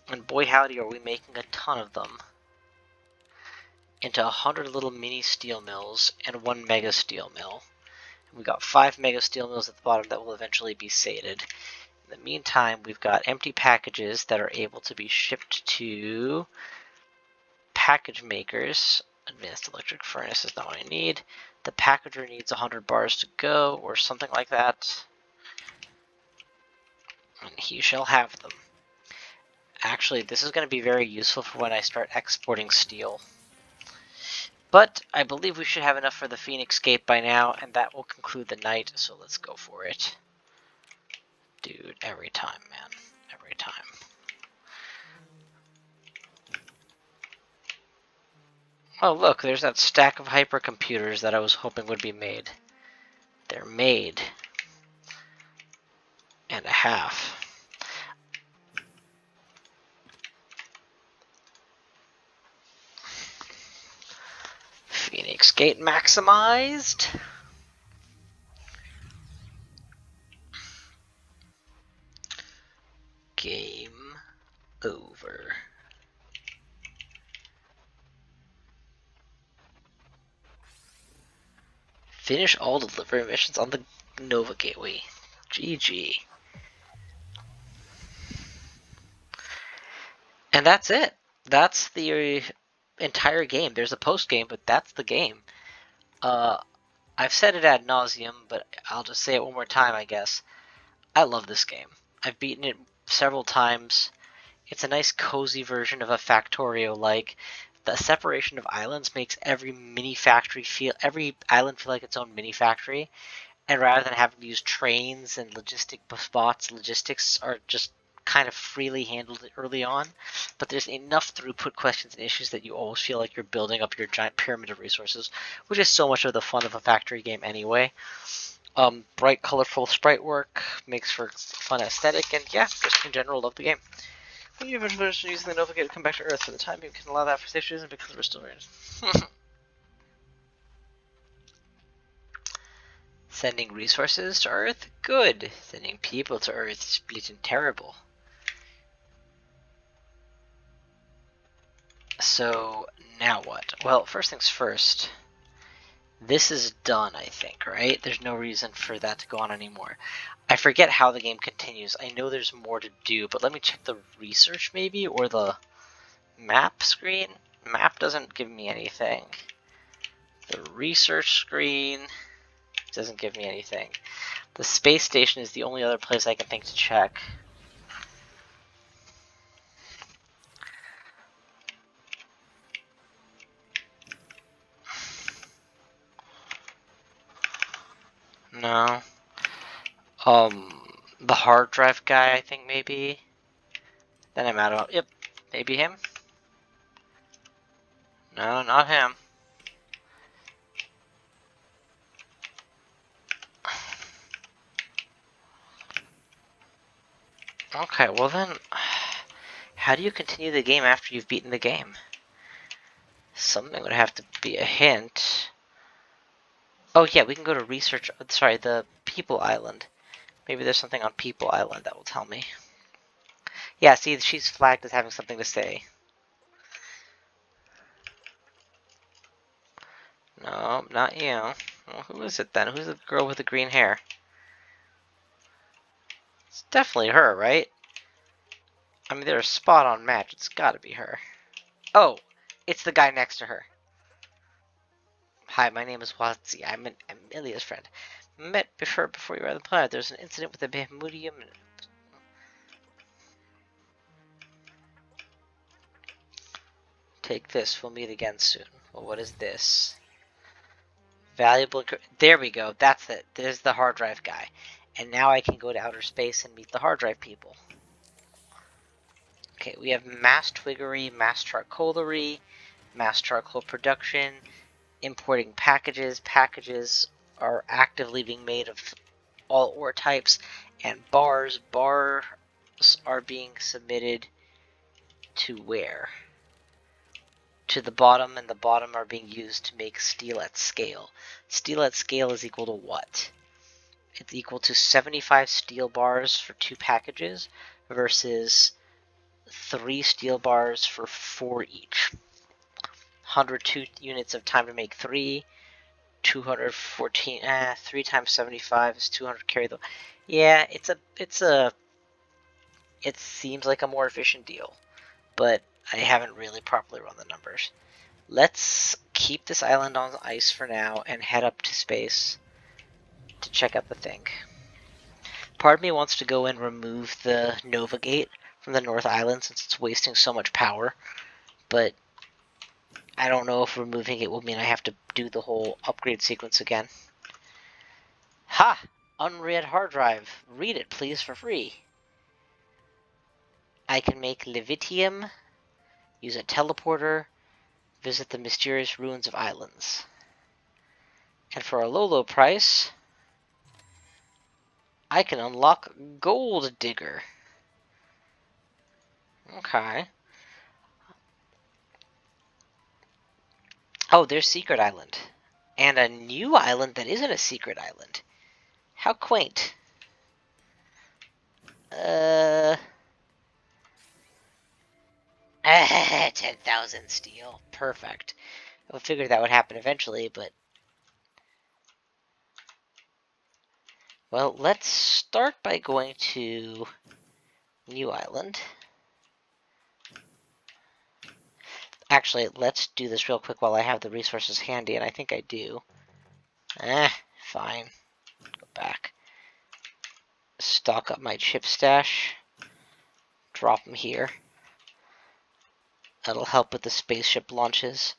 And boy howdy are we making a ton of them into 100 little mini steel mills and 1 mega steel mill. And we got 5 mega steel mills at the bottom that will eventually be sated. In the meantime, we've got empty packages that are able to be shipped to package makers Advanced electric furnace is not what I need. The packager needs 100 bars to go, or something like that. And he shall have them. Actually, this is going to be very useful for when I start exporting steel. But I believe we should have enough for the Phoenix Gate by now, and that will conclude the night, so let's go for it. Dude, every time, man. Every time. Oh, look, there's that stack of hypercomputers that I was hoping would be made. They're made. And a half. Phoenix Gate maximized. Game over. Finish all delivery missions on the Nova Gateway. GG. And that's it. That's the entire game. There's a post game, but that's the game. I've said it ad nauseum, but I'll just say it one more time, I guess. I love this game. I've beaten it several times. It's a nice cozy version of a Factorio-like. The separation of islands makes every island feel like its own mini factory. And rather than having to use trains and logistics are just kind of freely handled early on. But there's enough throughput questions and issues that you always feel like you're building up your giant pyramid of resources, which is so much of the fun of a factory game anyway. Bright, colorful sprite work makes for fun aesthetic, and yeah, just in general, love the game. When you eventually using the Nova Gate to come back to Earth for the time, you can allow that for safety reasons because we're still around. Sending resources to Earth? Good. Sending people to Earth is bleating terrible. So, now what? Well, first things first. This is done, I think, right? There's no reason for that to go on anymore. I forget how the game continues. I know there's more to do, but let me check the research maybe, or the map screen. Map doesn't give me anything. The research screen doesn't give me anything. The space station is the only other place I can think to check. No. The hard drive guy, I think maybe. Then I'm out of. Yep, maybe him. No, not him. Okay, well then, how do you continue the game after you've beaten the game? Something would have to be a hint. Oh yeah, we can go to research. Sorry, the People Island. Maybe there's something on People Island that will tell me. Yeah, see, she's flagged as having something to say. No, not you. Well, who is it then? Who's the girl with the green hair? It's definitely her, right? I mean, they're a spot-on match. It's gotta be her. Oh, it's the guy next to her. Hi, my name is Watsi. I'm Amelia's friend. Met before you were on the planet. There's an incident with the Behmudium. Take this. We'll meet again soon. Well, what is this? Valuable. There we go. That's it. There's the hard drive guy. And now I can go to outer space and meet the hard drive people. Okay, we have mass twiggery, mass charcoalery, mass charcoal production, importing packages. Packages are actively being made of all ore types, and bars are being submitted to where? To the bottom, and the bottom are being used to make steel at scale. Steel at scale is equal to what? It's equal to 75 steel bars for 2 packages versus 3 steel bars for 4 each. 102 units of time to make 3. 214. 3 times 75 is 200. Carry the. Yeah, it seems like a more efficient deal, but I haven't really properly run the numbers. Let's keep this island on ice for now and head up to space to check out the thing. Part of me wants to go and remove the Nova Gate from the North Island since it's wasting so much power, but I don't know if removing it will mean I have to do the whole upgrade sequence again. Ha! Unread hard drive. Read it, please, for free. I can make Levitium, use a teleporter, visit the mysterious ruins of islands. And for a low price, I can unlock Gold Digger. Okay. Oh, there's Secret Island. And a new island that isn't a secret island. How quaint. 10,000 steel. Perfect. I figured that would happen eventually, but... Well, let's start by going to New Island. Actually, let's do this real quick while I have the resources handy, and I think I do. Fine. Go back. Stock up my chip stash. Drop them here. That'll help with the spaceship launches.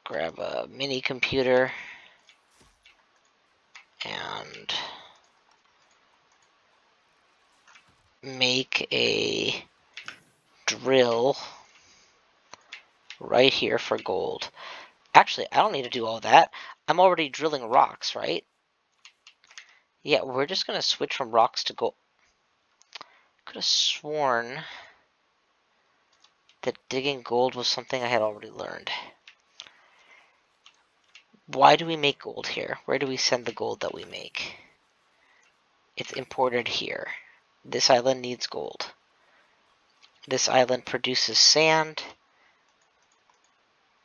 Grab a mini computer. And make a drill right here for gold. Actually, I don't need to do all that. I'm already drilling rocks, right? Yeah, we're just going to switch from rocks to gold. Could have sworn that digging gold was something I had already learned. Why do we make gold here? Where do we send the gold that we make? It's imported here. This island needs gold. This island produces sand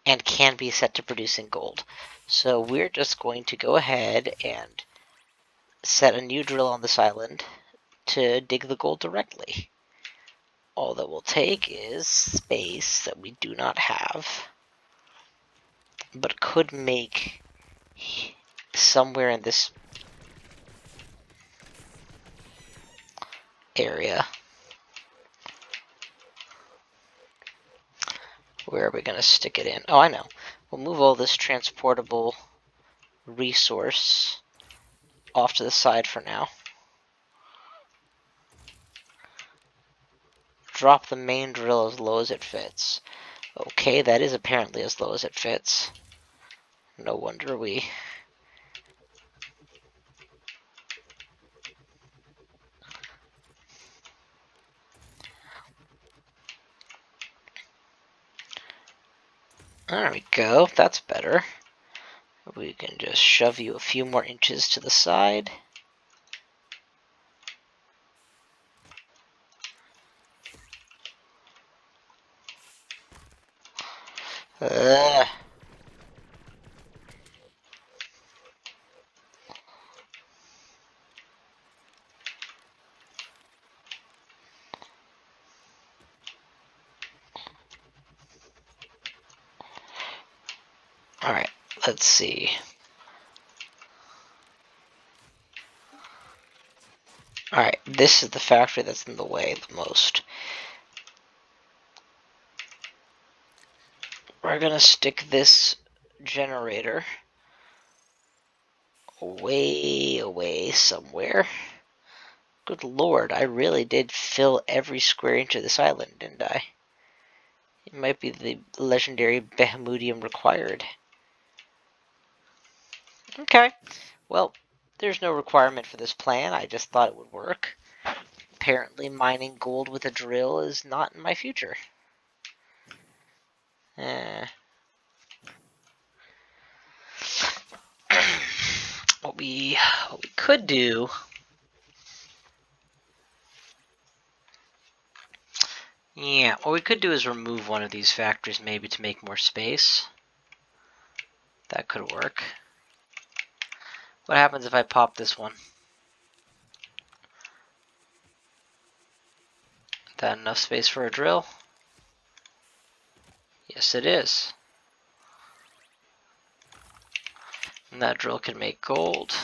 and can be set to producing gold. So we're just going to go ahead and set a new drill on this island to dig the gold directly. All that will take is space that we do not have, but could make somewhere in this area. Where are we going to stick it in? Oh, I know. We'll move all this transportable resource off to the side for now. Drop the main drill as low as it fits. Okay, that is apparently as low as it fits. No wonder we... There we go, that's better. We can just shove you a few more inches to the side. Alright, let's see. Alright, this is the factory that's in the way the most. We're gonna stick this generator way away somewhere. Good lord, I really did fill every square inch of this island, didn't I? It might be the legendary Behemoodium required. Okay, well, there's no requirement for this plan, I just thought it would work. Apparently mining gold with a drill is not in my future. What we could do... Yeah, what we could do is remove one of these factories maybe to make more space. That could work. What happens if I pop this one? Is that enough space for a drill? Yes, it is. And that drill can make gold.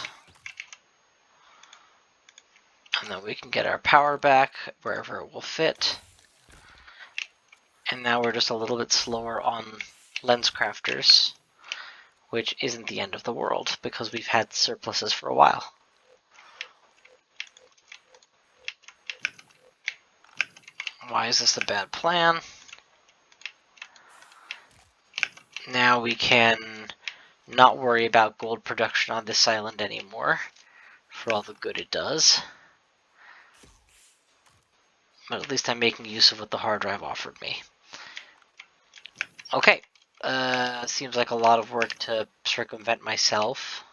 And then we can get our power back wherever it will fit. And now we're just a little bit slower on lens crafters, which isn't the end of the world because we've had surpluses for a while. Why is this a bad plan? Now we can not worry about gold production on this island anymore, for all the good it does. But at least I'm making use of what the hard drive offered me. Okay, seems like a lot of work to circumvent myself.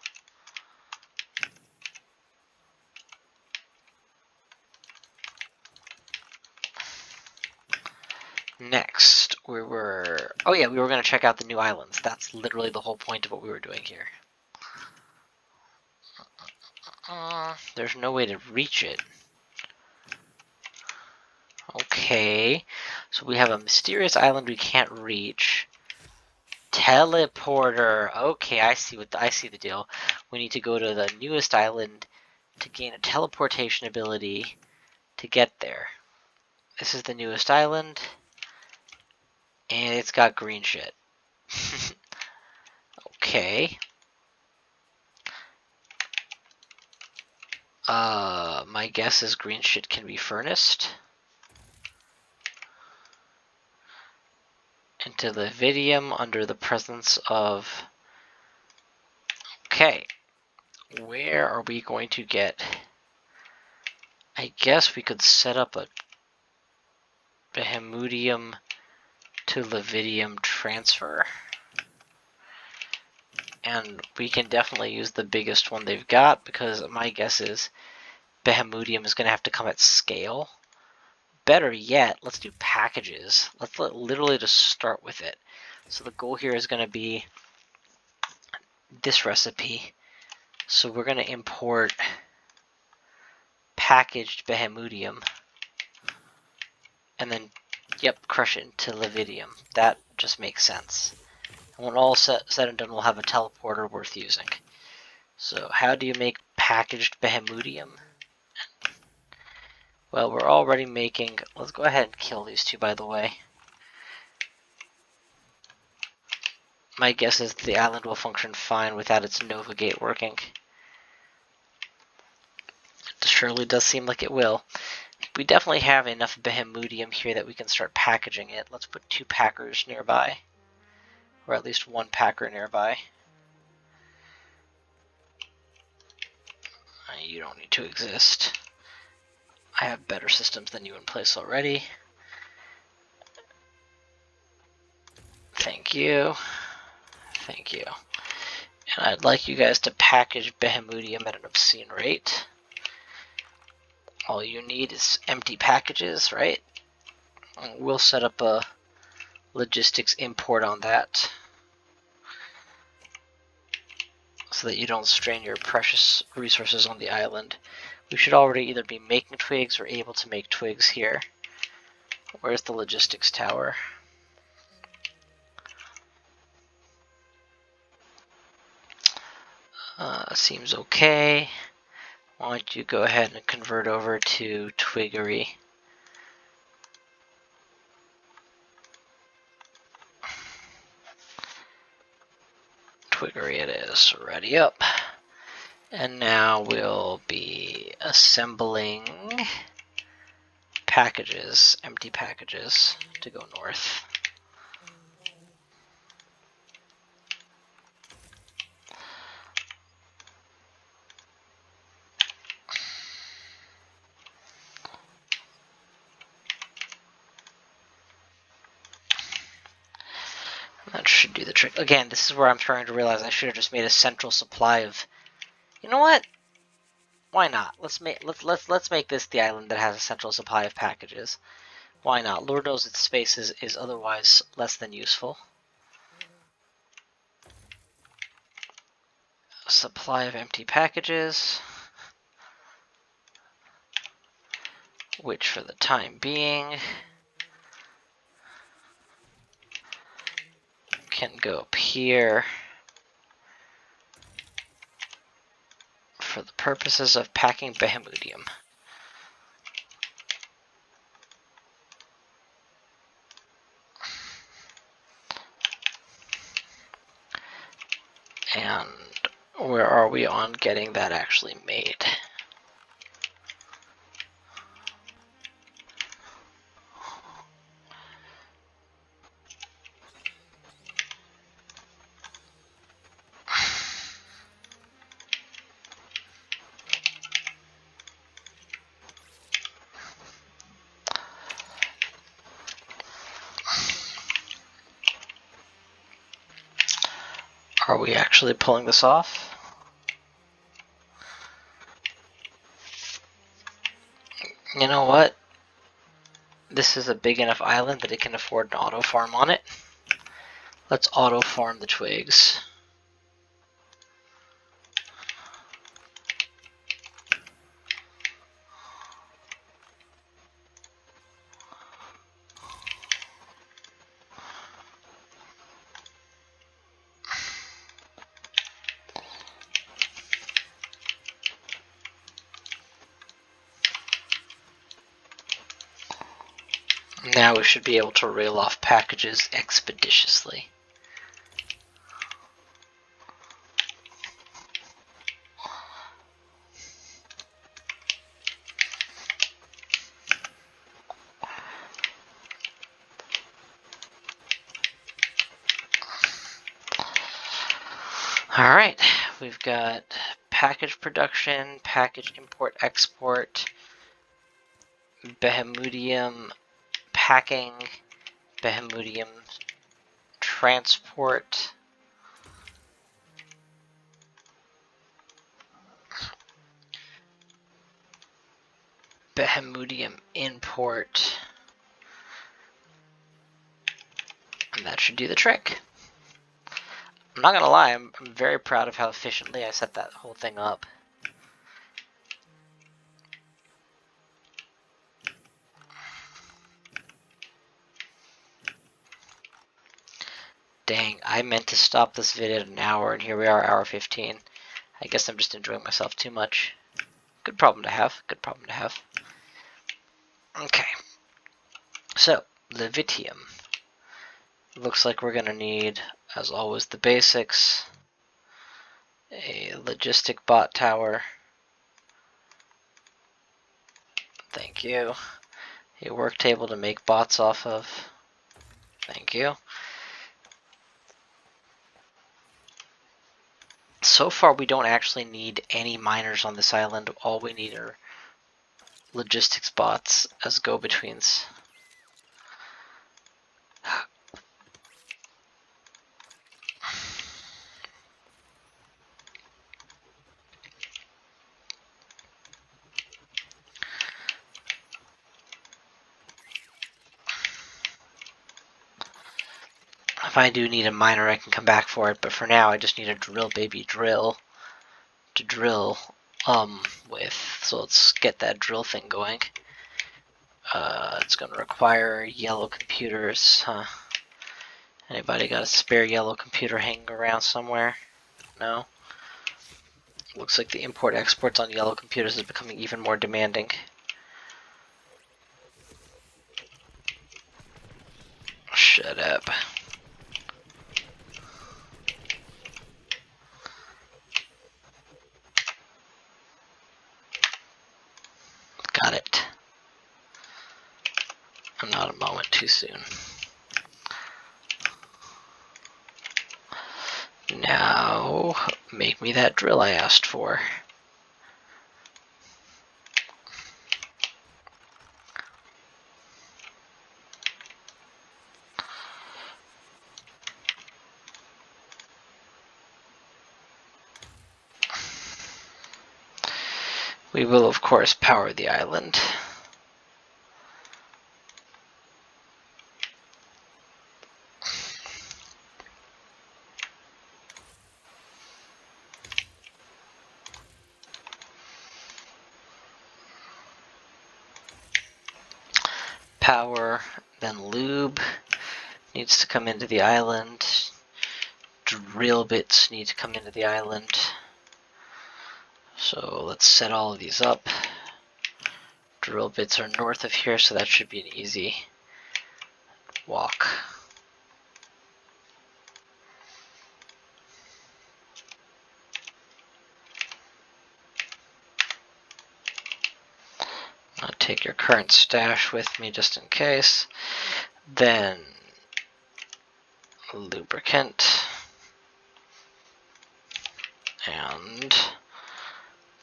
Next, we were going to check out the new islands. That's literally the whole point of what we were doing here. There's no way to reach it. Okay, so we have a mysterious island we can't reach. Teleporter. Okay, I see the deal. We need to go to the newest island to gain a teleportation ability to get there. This is the newest island, and it's got green shit. Okay. My guess is green shit can be furnaced into Lividium under the presence of... Okay. Where are we going to get... I guess we could set up a Behemoodium to Lividium transfer. And we can definitely use the biggest one they've got, because my guess is Behemoodium is going to have to come at scale. Better yet, let's do packages. Let's literally just start with it. So the goal here is going to be this recipe. So we're going to import packaged Behemoodium. And then, crush it into Lividium. That just makes sense. And when all said and done, we'll have a teleporter worth using. So how do you make packaged Behemoodium? Well, we're already making... Let's go ahead and kill these two, by the way. My guess is the island will function fine without its Nova Gate working. It surely does seem like it will. We definitely have enough Behemoodium here that we can start packaging it. Let's put 2 packers nearby. Or at least 1 packer nearby. You don't need to exist. I have better systems than you in place already. Thank you. Thank you. And I'd like you guys to package Behemoodium at an obscene rate. All you need is empty packages, right? And we'll set up a logistics import on that, so that you don't strain your precious resources on the island. We should already either be making twigs or able to make twigs here. Where's the logistics tower? Seems okay. Why don't you go ahead and convert over to Twiggery. Twiggery it is. Ready up. And now we'll be assembling packages, empty packages, to go north. That should do the trick. Again, this is where I'm starting to realize I should have just made a central supply of... You know what? Why not? Let's make this the island that has a central supply of packages. Why not? Lord knows its space is otherwise less than useful. A supply of empty packages, which for the time being can go up here. for the purposes of packing Behemoodium. And where are we on getting that actually made? Are we actually pulling this off? You know what? This is a big enough island that it can afford an auto farm on it. Let's auto farm the twigs. Now we should be able to reel off packages expeditiously. Alright, we've got package production, package import export, Behemoodium packing, Behemoodium transport, Behemoodium import, and that should do the trick. I'm not gonna lie, I'm very proud of how efficiently I set that whole thing up. Dang, I meant to stop this video at an hour, and here we are, hour 15. I guess I'm just enjoying myself too much. Good problem to have, good problem to have. Okay, so, Levitium. Looks like we're gonna need, as always, the basics. A logistic bot tower. Thank you. A work table to make bots off of. Thank you. So far, we don't actually need any miners on this island. All we need are logistics bots as go-betweens. If I do need a miner, I can come back for it, but for now, I just need a drill, baby, drill to drill with. So let's get that drill thing going. It's going to require yellow computers, huh? Anybody got a spare yellow computer hanging around somewhere? No? Looks like the import-exports on yellow computers is becoming even more demanding. Shut up. Got it. I'm not a moment too soon. Now, make me that drill I asked for. We will, of course, power the island. Power, then lube needs to come into the island. Drill bits need to come into the island. So let's set all of these up. Drill bits are north of here, so that should be an easy walk. I'll take your current stash with me just in case. Then lubricant and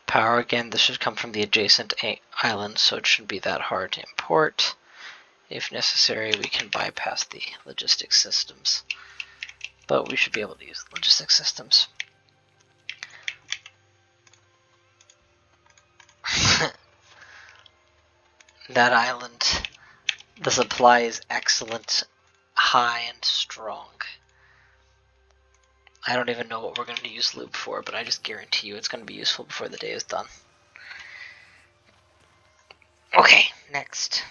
power. Again, this should come from the adjacent island, so it shouldn't be that hard to import. If necessary, we can bypass the logistics systems, but we should be able to use the logistics systems. That island, the supply is excellent, high, and strong. I don't even know what we're going to use lube for, but I just guarantee you it's going to be useful before the day is done. Okay, next.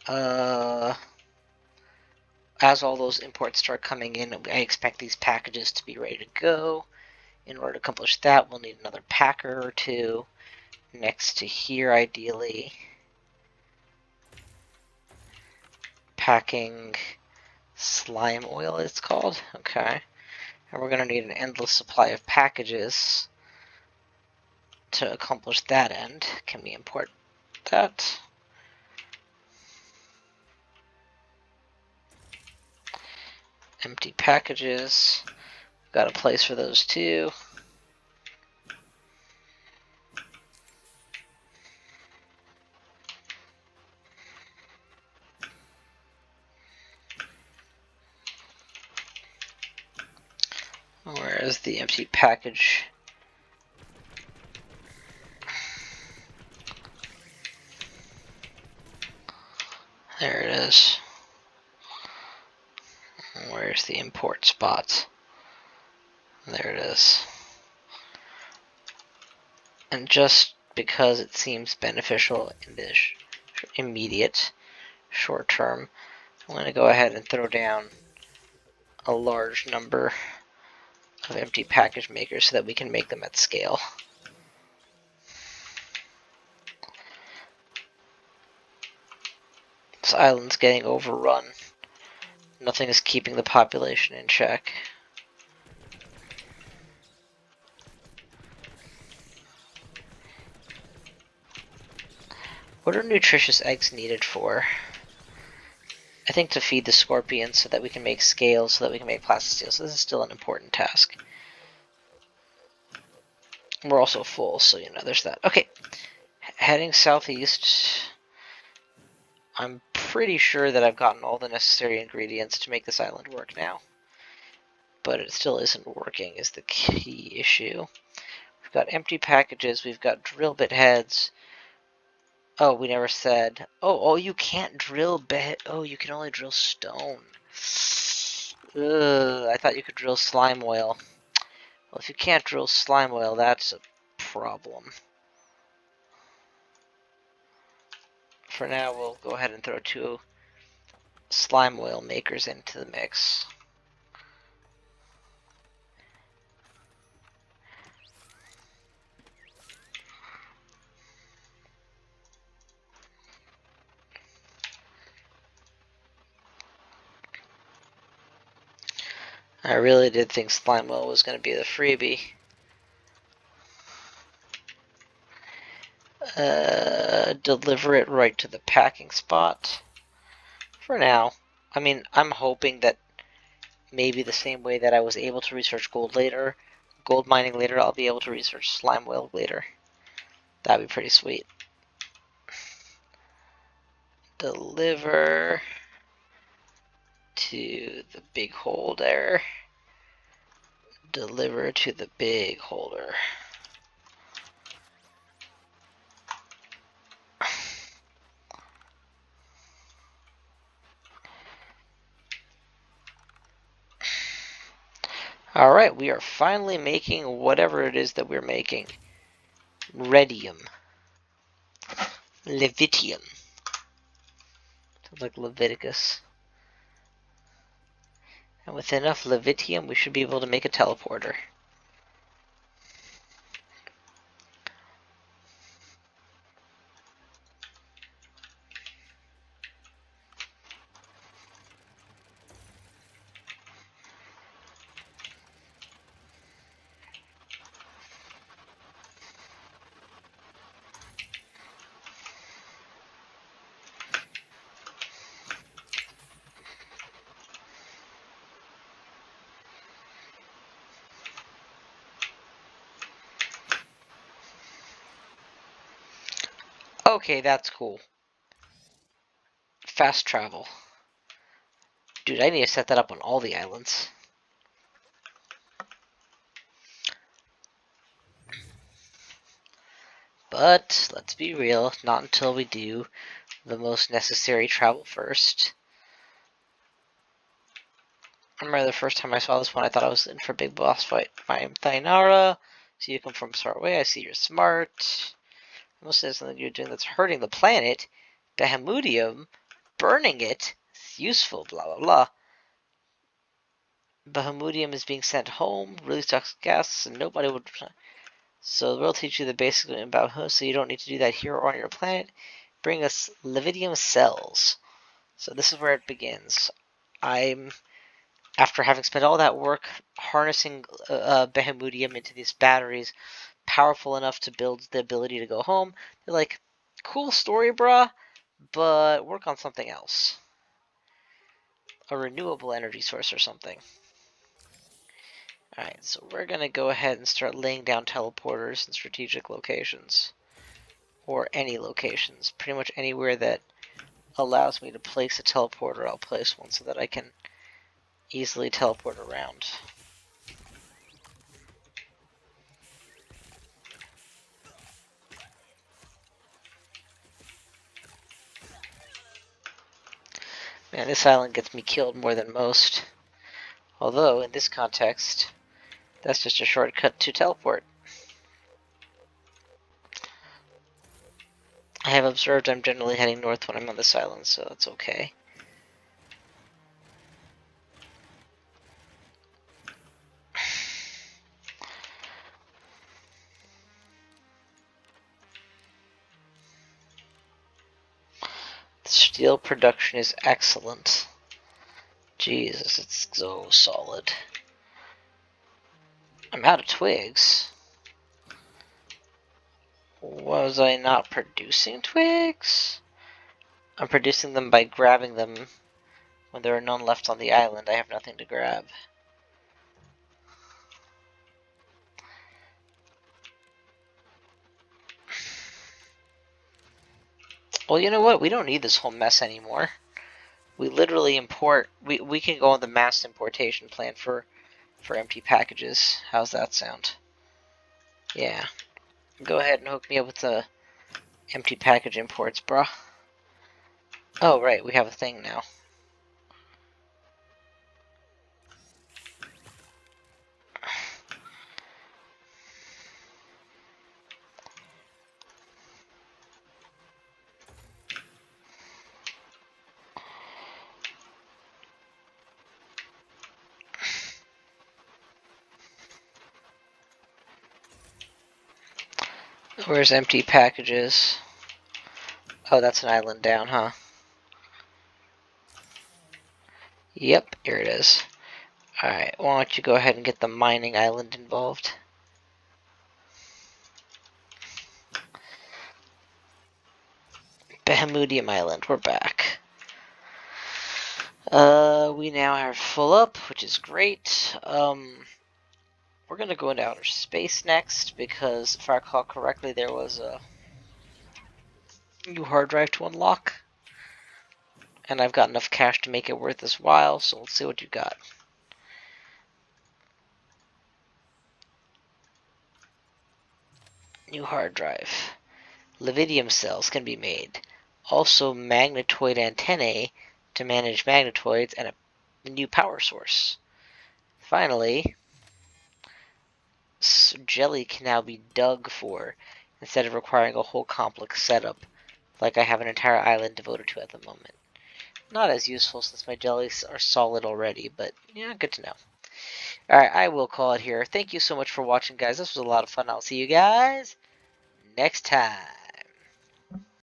As all those imports start coming in, I expect these packages to be ready to go. In order to accomplish that, we'll need another packer or two next to here, ideally. Packing slime oil, it's called. Okay. And we're going to need an endless supply of packages to accomplish that end. Can we import that? Empty packages. Got a place for those too. Where is the empty package? There it is. Where's the import spot? There it is. And just because it seems beneficial in the immediate short term, I'm going to go ahead and throw down a large number of empty package makers so that we can make them at scale. This island's getting overrun. Nothing is keeping the population in check. What are nutritious eggs needed for? I think to feed the scorpions so that we can make scales, so that we can make plastisteel. So this is still an important task. We're also full, so there's that. Okay, heading southeast. I'm pretty sure that I've gotten all the necessary ingredients to make this island work now. But it still isn't working is the key issue. We've got empty packages, we've got drill bit heads. Oh, we never said. Oh, you can't drill bit. Oh, you can only drill stone. Ugh, I thought you could drill slime oil. Well, if you can't drill slime oil, that's a problem. For now, we'll go ahead and throw 2 slime oil makers into the mix. I really did think slime oil was going to be the freebie. Deliver it right to the packing spot. For now. I mean, I'm hoping that maybe the same way that I was able to research gold mining later, I'll be able to research slime oil later. That'd be pretty sweet. Deliver to the big holder. Deliver to the big holder. Alright, we are finally making whatever it is that we're making. Rhodium. Levitium. Sounds like Leviticus. And with enough Levitium, we should be able to make a teleporter. Okay, that's cool. Fast travel. Dude, I need to set that up on all the islands. But, let's be real, not until we do the most necessary travel first. I remember the first time I saw this one, I thought I was in for a big boss fight. I am Thainara. So you come from far away. I see you're smart. Most there's something you're doing that's hurting the planet. Bahamudium, burning it. It's useful, blah, blah, blah. Bahamudium is being sent home, really toxic gas, and nobody would. So we'll teach you the basics about who, so you don't need to do that here or on your planet. Bring us Lividium cells. So this is where it begins. After having spent all that work harnessing Bahamudium into these batteries, powerful enough to build the ability to go home, they're like, cool story, brah, but work on something else. A renewable energy source or something. Alright, so we're going to go ahead and start laying down teleporters in strategic locations. Or any locations. Pretty much anywhere that allows me to place a teleporter, I'll place one so that I can easily teleport around. Man, this island gets me killed more than most. Although, in this context, that's just a shortcut to teleport. I have observed I'm generally heading north when I'm on this island, so that's okay. The steel production is excellent. Jesus, it's so solid. I'm out of twigs. Was I not producing twigs? I'm producing them by grabbing them. When there are none left on the island, I have nothing to grab. Well, you know what? We don't need this whole mess anymore. We literally import... We can go on the mass importation plan for empty packages. How's that sound? Yeah. Go ahead and hook me up with the empty package imports, bruh. Oh, right. We have a thing now. Where's empty packages? Oh, that's an island down, huh? Yep, here it is. Alright, why don't you go ahead and get the mining island involved? Bahamudium Island, we're back. We now are full up, which is great. We're gonna go into outer space next, because if I recall correctly, there was a new hard drive to unlock. And I've got enough cash to make it worth this while, so let's see what you got. New hard drive. Lividium cells can be made. Also magnetoid antennae to manage magnetoids and a new power source. Finally, jelly can now be dug for instead of requiring a whole complex setup like I have an entire island devoted to at the moment. Not as useful since my jellies are solid already, but yeah, good to know. Alright, I will call it here. Thank you so much for watching, guys. This was a lot of fun. I'll see you guys next time.